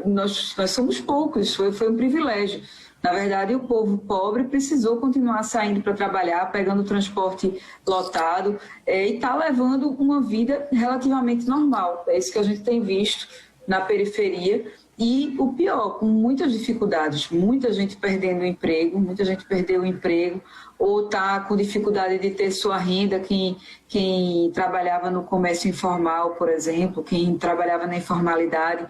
nós somos poucos, foi um privilégio. Na verdade, o povo pobre precisou continuar saindo para trabalhar, pegando transporte lotado e está levando uma vida relativamente normal. É isso que a gente tem visto na periferia. E o pior, com muitas dificuldades, muita gente perdendo o emprego, muita gente perdeu o emprego ou está com dificuldade de ter sua renda, quem trabalhava no comércio informal, por exemplo, quem trabalhava na informalidade.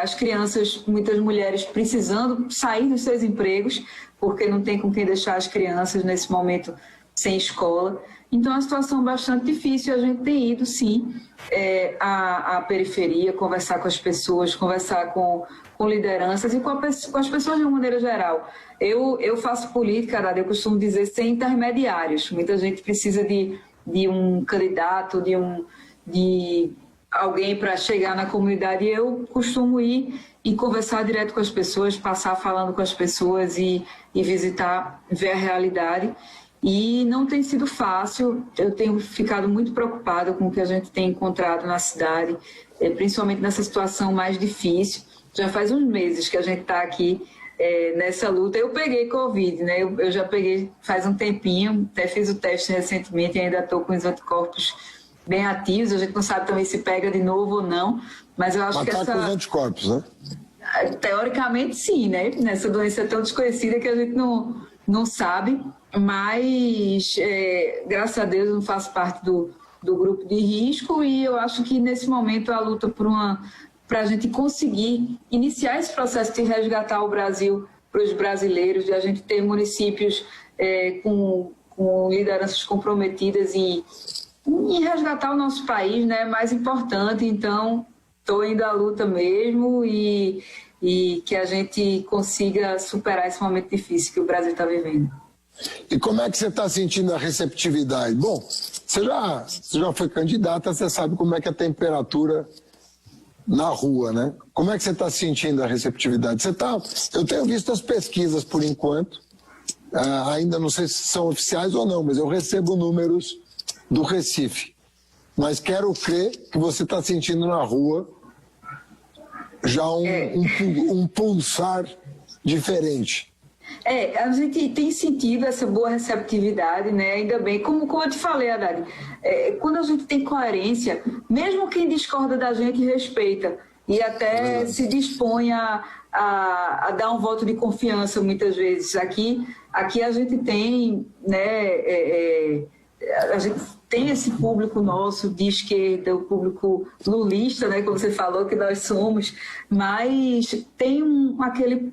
As crianças, muitas mulheres precisando sair dos seus empregos, porque não tem com quem deixar as crianças nesse momento sem escola. Então, é uma situação bastante difícil. A gente tem ido, sim, à periferia, conversar com as pessoas, conversar com lideranças e com as pessoas de uma maneira geral. Eu faço política, Haddad, eu costumo dizer, sem intermediários. Muita gente precisa de um candidato, de alguém para chegar na comunidade. Eu costumo ir e conversar direto com as pessoas, passar falando com as pessoas e visitar, ver a realidade. E não tem sido fácil, eu tenho ficado muito preocupada com o que a gente tem encontrado na cidade, principalmente nessa situação mais difícil. Já faz uns meses que a gente está aqui nessa luta. Eu peguei Covid, né? Eu já peguei faz um tempinho, até fiz o teste recentemente e ainda estou com os anticorpos bem ativos. A gente não sabe também se pega de novo ou não, mas eu acho que essa... com os anticorpos, né? Teoricamente sim, né? Essa doença é tão desconhecida que a gente não sabe, mas graças a Deus eu não faço parte do grupo de risco e eu acho que nesse momento a luta para a gente conseguir iniciar esse processo de resgatar o Brasil para os brasileiros, de a gente ter municípios com lideranças comprometidas em resgatar o nosso país, né, é mais importante. Então, estou indo à luta mesmo e que a gente consiga superar esse momento difícil que o Brasil está vivendo. E como é que você está sentindo a receptividade? Bom, você já foi candidata, você sabe como é que é a temperatura na rua, né? Como é que você está sentindo a receptividade? Eu tenho visto as pesquisas por enquanto, ainda não sei se são oficiais ou não, mas eu recebo números do Recife. Mas quero crer que você está sentindo na rua já um pulsar diferente. A gente tem sentido essa boa receptividade, né? Ainda bem, como eu te falei, Haddad, quando a gente tem coerência, mesmo quem discorda da gente respeita e até se dispõe a dar um voto de confiança muitas vezes. Aqui a gente tem, né, a gente tem esse público nosso de esquerda, o público lulista, né, como você falou que nós somos, mas tem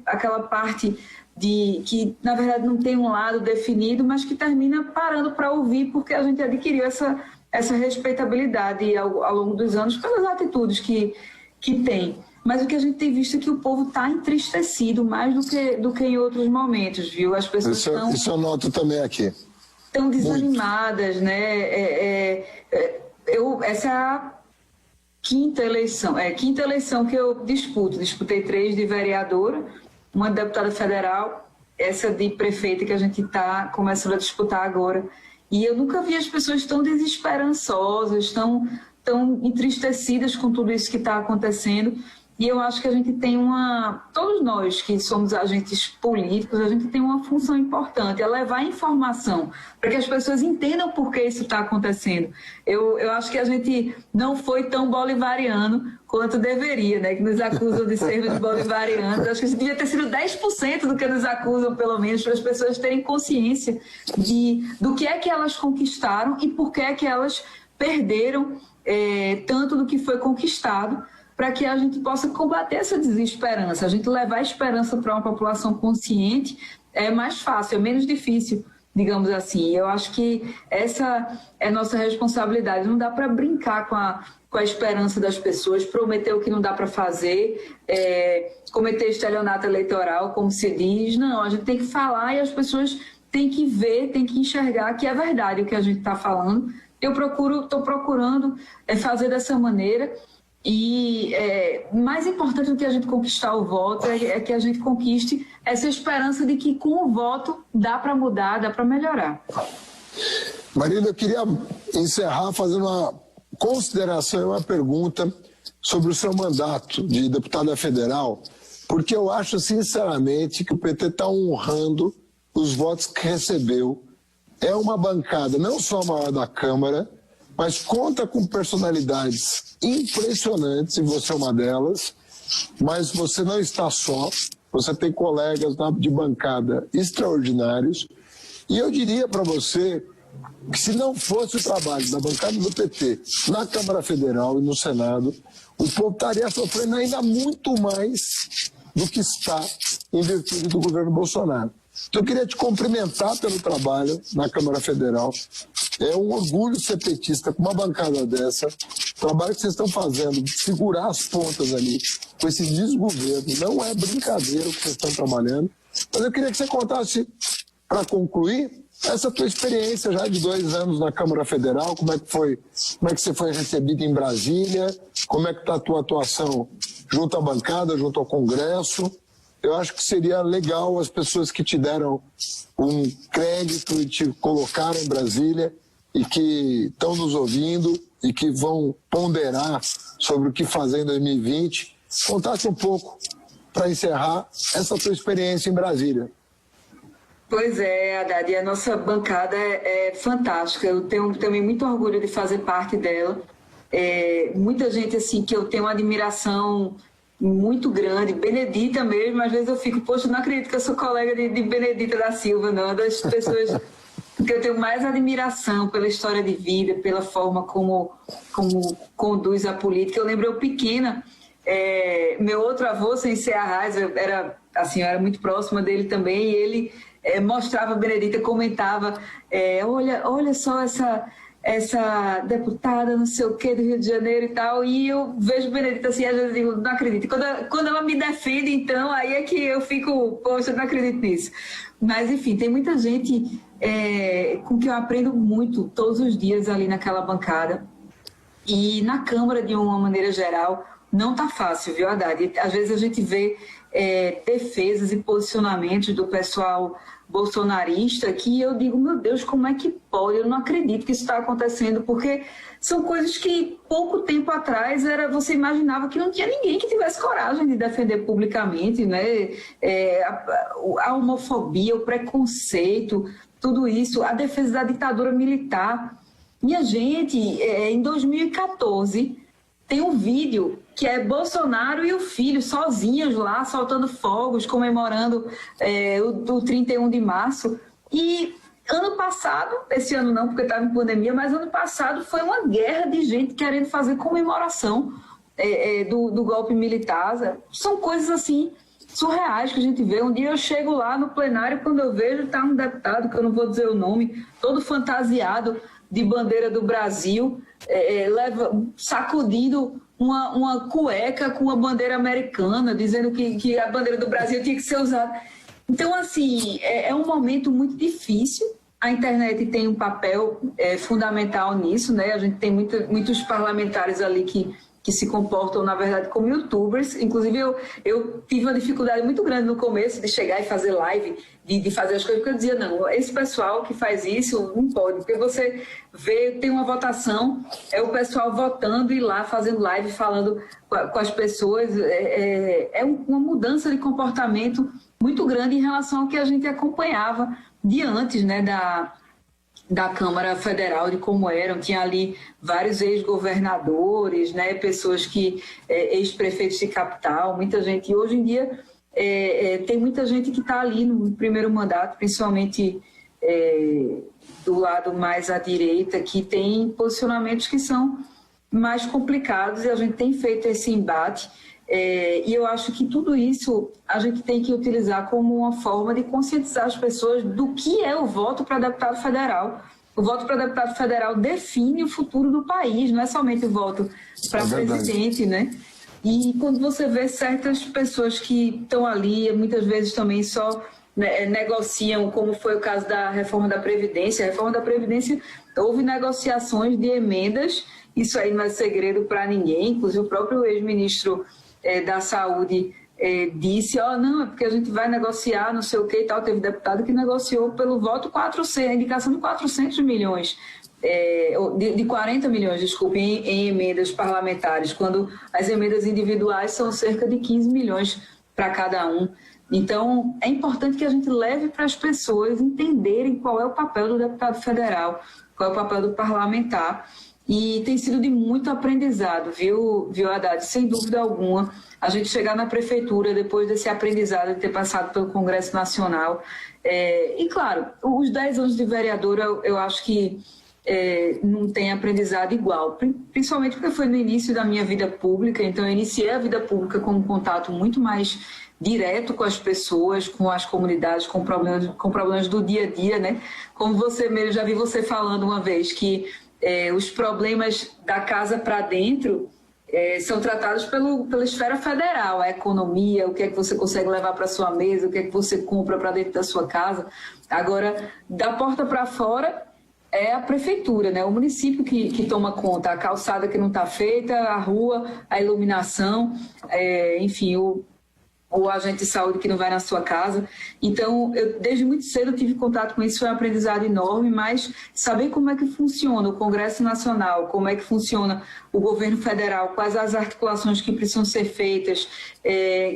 aquela parte que, na verdade, não tem um lado definido, mas que termina parando para ouvir, porque a gente adquiriu essa respeitabilidade ao longo dos anos pelas atitudes que tem. Mas o que a gente tem visto é que o povo está entristecido mais do que em outros momentos, viu? As pessoas estão... Isso eu noto também aqui. Estão desanimadas, né? Essa é a quinta eleição que eu disputo. Disputei 3 de vereadora, uma de deputada federal, essa de prefeita que a gente está começando a disputar agora. E eu nunca vi as pessoas tão desesperançosas, tão entristecidas com tudo isso que está acontecendo. E eu acho que a gente tem todos nós que somos agentes políticos, a gente tem uma função importante, é levar informação para que as pessoas entendam por que isso está acontecendo. Eu acho que a gente não foi tão bolivariano quanto deveria, né? Que nos acusam de sermos bolivarianos. Acho que isso devia ter sido 10% do que nos acusam, pelo menos, para as pessoas terem consciência do que é que elas conquistaram e por que é que elas perderam tanto do que foi conquistado, para que a gente possa combater essa desesperança. A gente levar a esperança para uma população consciente é mais fácil, é menos difícil, digamos assim. Eu acho que essa é nossa responsabilidade. Não dá para brincar com a esperança das pessoas, prometer o que não dá para fazer, cometer estelionato eleitoral, como se diz. Não, a gente tem que falar e as pessoas têm que ver, têm que enxergar que é verdade o que a gente está falando. Eu estou procurando fazer dessa maneira. E mais importante do que a gente conquistar o voto é que a gente conquiste essa esperança de que com o voto dá para mudar, dá para melhorar. Marília, eu queria encerrar fazendo uma consideração e uma pergunta sobre o seu mandato de deputada federal, porque eu acho sinceramente que o PT está honrando os votos que recebeu. É uma bancada não só a maior da Câmara, mas conta com personalidades impressionantes, e você é uma delas, mas você não está só, você tem colegas de bancada extraordinários, e eu diria para você que se não fosse o trabalho da bancada do PT na Câmara Federal e no Senado, o povo estaria sofrendo ainda muito mais do que está em virtude do governo Bolsonaro. Então, eu queria te cumprimentar pelo trabalho na Câmara Federal. É um orgulho ser petista com uma bancada dessa. O trabalho que vocês estão fazendo, de segurar as pontas ali com esse desgoverno, não é brincadeira o que vocês estão trabalhando. Mas eu queria que você contasse, para concluir, essa tua experiência já de 2 anos na Câmara Federal, como é que você foi recebido em Brasília, como é que está a tua atuação junto à bancada, junto ao Congresso. Eu acho que seria legal as pessoas que te deram um crédito e te colocaram em Brasília e que estão nos ouvindo e que vão ponderar sobre o que fazer em 2020, contasse um pouco para encerrar essa tua experiência em Brasília. Pois é, Haddad, e a nossa bancada é fantástica. Eu tenho também muito orgulho de fazer parte dela. Muita gente assim que eu tenho uma admiração muito grande, Benedita mesmo, às vezes eu fico, poxa, não acredito que eu sou colega de Benedita da Silva, não, das pessoas que eu tenho mais admiração pela história de vida, pela forma como conduz a política. Eu lembro eu pequena, meu outro avô, sem ser Arraes, eu era muito próxima dele também, e ele mostrava a Benedita, comentava, olha só essa deputada, não sei o que, do Rio de Janeiro e tal, e eu vejo Benedita assim, às vezes eu digo, não acredito. Quando ela me defende, então, aí é que eu fico, poxa, não acredito nisso. Mas, enfim, tem muita gente com que eu aprendo muito todos os dias ali naquela bancada. E na Câmara, de uma maneira geral, não tá fácil, viu, Haddad? Às vezes a gente vê defesas e posicionamentos do pessoal bolsonarista que eu digo, meu Deus, como é que pode? Eu não acredito que isso está acontecendo, porque são coisas que pouco tempo atrás você imaginava que não tinha ninguém que tivesse coragem de defender publicamente, né? A homofobia, o preconceito, tudo isso, a defesa da ditadura militar. Minha gente, em 2014, tem um vídeo que é Bolsonaro e o filho sozinhos lá, soltando fogos, comemorando o 31 de março. E ano passado, esse ano não, porque estava em pandemia, mas ano passado foi uma guerra de gente querendo fazer comemoração do golpe militar. São coisas assim surreais que a gente vê. Um dia eu chego lá no plenário, quando eu vejo, está um deputado, que eu não vou dizer o nome, todo fantasiado de bandeira do Brasil, sacudindo uma cueca com a bandeira americana, dizendo que a bandeira do Brasil tinha que ser usada. Então, assim, é um momento muito difícil. A internet tem um papel fundamental nisso, né? A gente tem muitos parlamentares ali que se comportam, na verdade, como youtubers. Inclusive, eu tive uma dificuldade muito grande no começo de chegar e fazer live, de fazer as coisas, porque eu dizia, não, esse pessoal que faz isso não pode, porque você vê, tem uma votação, é o pessoal votando e lá fazendo live, falando com as pessoas. É uma mudança de comportamento muito grande em relação ao que a gente acompanhava de antes, né, da Câmara Federal, de como eram. Tinha ali vários ex-governadores, né, pessoas ex-prefeitos de capital, muita gente. E hoje em dia tem muita gente que está ali no primeiro mandato, principalmente do lado mais à direita, que tem posicionamentos que são mais complicados, e a gente tem feito esse embate. E eu acho que tudo isso a gente tem que utilizar como uma forma de conscientizar as pessoas do que é o voto para deputado federal. O voto para deputado federal define o futuro do país, não é somente o voto para presidente, né? E quando você vê certas pessoas que estão ali, muitas vezes também só negociam, como foi o caso da reforma da Previdência. A reforma da Previdência, houve negociações de emendas, isso aí não é segredo para ninguém, inclusive o próprio ex-ministro da Saúde disse, não, é porque a gente vai negociar, não sei o que e tal. Teve deputado que negociou pelo voto 400, a indicação de 400 milhões, de 40 milhões, desculpe, em emendas parlamentares, quando as emendas individuais são cerca de 15 milhões para cada um. Então, é importante que a gente leve para as pessoas entenderem qual é o papel do deputado federal, qual é o papel do parlamentar. E tem sido de muito aprendizado, viu, Haddad? Sem dúvida alguma, a gente chegar na prefeitura depois desse aprendizado de ter passado pelo Congresso Nacional. E, claro, os 10 anos de vereadora, eu acho que não tem aprendizado igual, principalmente porque foi no início da minha vida pública. Então, eu iniciei a vida pública com um contato muito mais direto com as pessoas, com as comunidades, com problemas do dia a dia, né? Como você mesmo, já vi você falando uma vez que os problemas da casa para dentro são tratados pela esfera federal, a economia, o que é que você consegue levar para sua mesa, o que é que você compra para dentro da sua casa. Agora, da porta para fora, é a prefeitura, né? O município que toma conta, a calçada que não está feita, a rua, a iluminação, enfim, o agente de saúde que não vai na sua casa. Então, eu desde muito cedo tive contato com isso, foi um aprendizado enorme, mas saber como é que funciona o Congresso Nacional, como é que funciona o governo federal, quais as articulações que precisam ser feitas,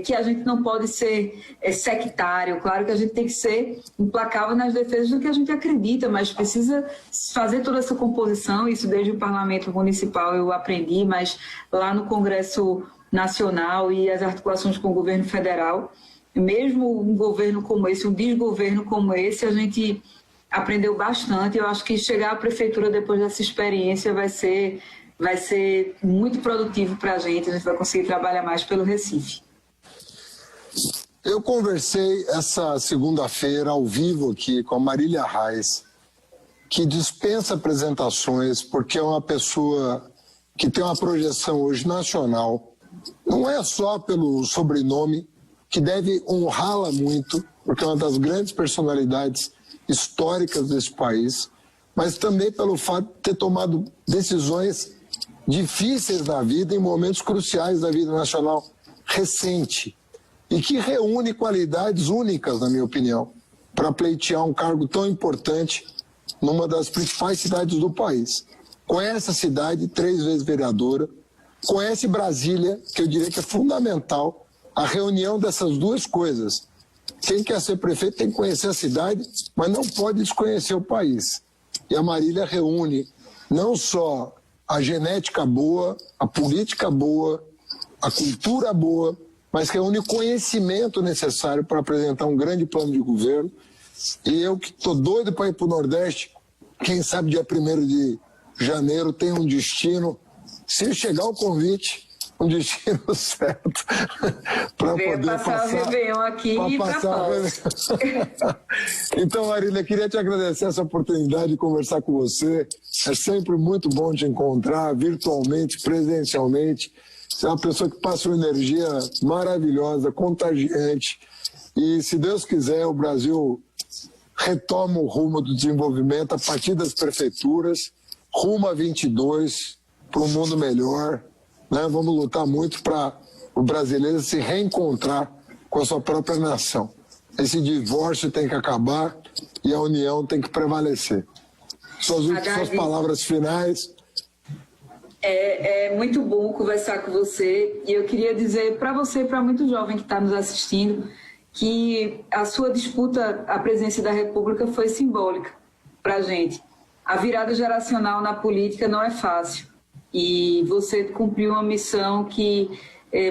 que a gente não pode ser sectário, claro que a gente tem que ser implacável nas defesas do que a gente acredita, mas precisa fazer toda essa composição. Isso desde o Parlamento Municipal eu aprendi, mas lá no Congresso Nacional e as articulações com o governo federal, mesmo um governo como esse, um desgoverno como esse, a gente aprendeu bastante. Eu acho que chegar à prefeitura depois dessa experiência vai ser muito produtivo para a gente vai conseguir trabalhar mais pelo Recife. Eu conversei essa segunda-feira ao vivo aqui com a Marília Reis, que dispensa apresentações porque é uma pessoa que tem uma projeção hoje nacional. Não é só pelo sobrenome, que deve honrá-la muito, porque é uma das grandes personalidades históricas desse país, mas também pelo fato de ter tomado decisões difíceis na vida, em momentos cruciais da vida nacional recente, e que reúne qualidades únicas, na minha opinião, para pleitear um cargo tão importante numa das principais cidades do país. Conhece a cidade, 3 vezes vereadora, conhece Brasília, que eu diria que é fundamental a reunião dessas duas coisas. Quem quer ser prefeito tem que conhecer a cidade, mas não pode desconhecer o país. E a Marília reúne não só a genética boa, a política boa, a cultura boa, mas reúne o conhecimento necessário para apresentar um grande plano de governo. E eu que estou doido para ir para o Nordeste, quem sabe dia 1º de janeiro tem um destino. Se chegar o convite, um destino certo para poder passar o Réveillon aqui e para Foz. Então, Marília, queria te agradecer essa oportunidade de conversar com você. É sempre muito bom te encontrar virtualmente, presencialmente. Você é uma pessoa que passa uma energia maravilhosa, contagiante. E, se Deus quiser, o Brasil retoma o rumo do desenvolvimento a partir das prefeituras, rumo a 22, para um mundo melhor. Né? Vamos lutar muito para o brasileiro se reencontrar com a sua própria nação. Esse divórcio tem que acabar e a união tem que prevalecer. Suas palavras finais. É muito bom conversar com você e eu queria dizer para você e para muito jovem que está nos assistindo que a sua disputa à presidência da República foi simbólica para a gente. A virada geracional na política não é fácil e você cumpriu uma missão que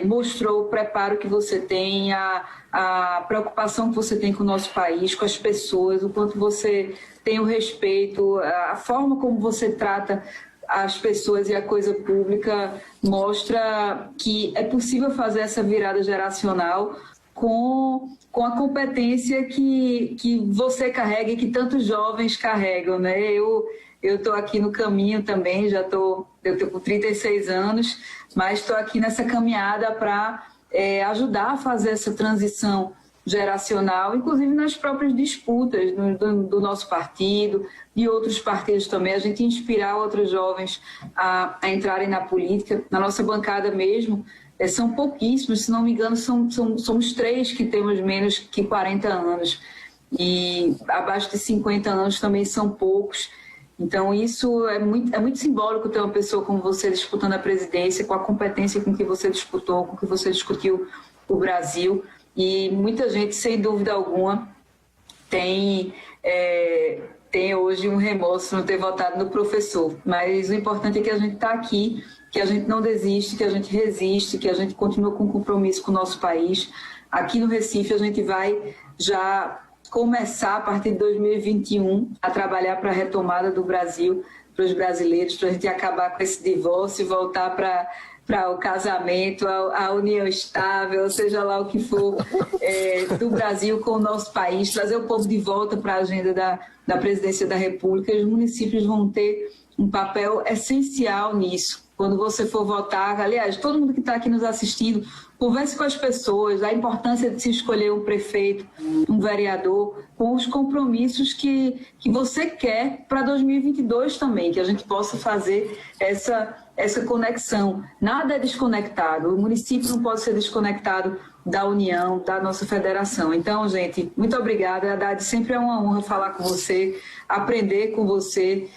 mostrou o preparo que você tem, a preocupação que você tem com o nosso país, com as pessoas, o quanto você tem o respeito, a forma como você trata as pessoas e a coisa pública mostra que é possível fazer essa virada geracional com a competência que você carrega e que tantos jovens carregam, né? Eu estou aqui no caminho também, eu estou com 36 anos, mas estou aqui nessa caminhada para ajudar a fazer essa transição geracional, inclusive nas próprias disputas do nosso partido, de outros partidos também, a gente inspirar outros jovens a entrarem na política. Na nossa bancada mesmo, são pouquíssimos, se não me engano, somos 3 que temos menos que 40 anos. E abaixo de 50 anos também são poucos. Então, isso é muito simbólico ter uma pessoa como você disputando a presidência, com a competência com que você disputou, com que você discutiu o Brasil. E muita gente, sem dúvida alguma, tem hoje um remorso não ter votado no professor. Mas o importante é que a gente está aqui, que a gente não desiste, que a gente resiste, que a gente continua com compromisso com o nosso país. Aqui no Recife a gente vai já começar a partir de 2021 a trabalhar para a retomada do Brasil, para os brasileiros, para a gente acabar com esse divórcio e voltar para o casamento, a união estável, seja lá o que for, do Brasil com o nosso país, trazer o povo de volta para a agenda da presidência da República. E os municípios vão ter um papel essencial nisso. Quando você for votar, aliás, todo mundo que está aqui nos assistindo, converse com as pessoas, a importância de se escolher um prefeito, um vereador, com os compromissos que você quer para 2022 também, que a gente possa fazer essa conexão. Nada é desconectado, o município não pode ser desconectado da União, da nossa federação. Então, gente, muito obrigada. Haddad, sempre é uma honra falar com você, aprender com você,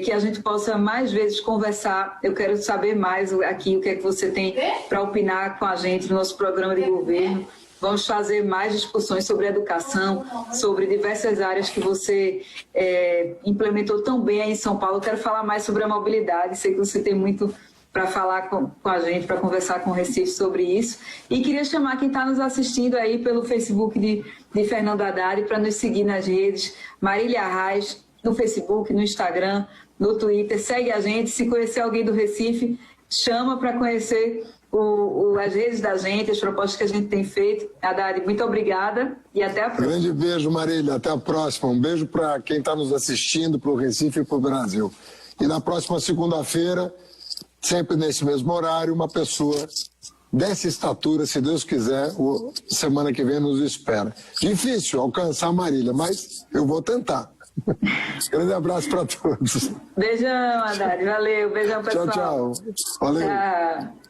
que a gente possa mais vezes conversar. Eu quero saber mais aqui o que é que você tem para opinar com a gente no nosso programa de governo. Vamos fazer mais discussões sobre educação, sobre diversas áreas que você implementou tão bem aí em São Paulo. Eu quero falar mais sobre a mobilidade, sei que você tem muito para falar com a gente, para conversar com o Recife sobre isso. E queria chamar quem está nos assistindo aí pelo Facebook de Fernando Haddad para nos seguir nas redes. Marília Arraes, no Facebook, no Instagram, no Twitter. Segue a gente. Se conhecer alguém do Recife, chama para conhecer as redes da gente, as propostas que a gente tem feito. Haddad, muito obrigada e até a próxima. Grande beijo, Marília. Até a próxima. Um beijo para quem está nos assistindo, para o Recife e para o Brasil. E na próxima segunda-feira, sempre nesse mesmo horário, uma pessoa dessa estatura, se Deus quiser, semana que vem nos espera. Difícil alcançar a Marília, mas eu vou tentar. Grande abraço para todos. Beijão, Haddad. Valeu. Beijão, pessoal. Tchau, tchau. Valeu. Tchau.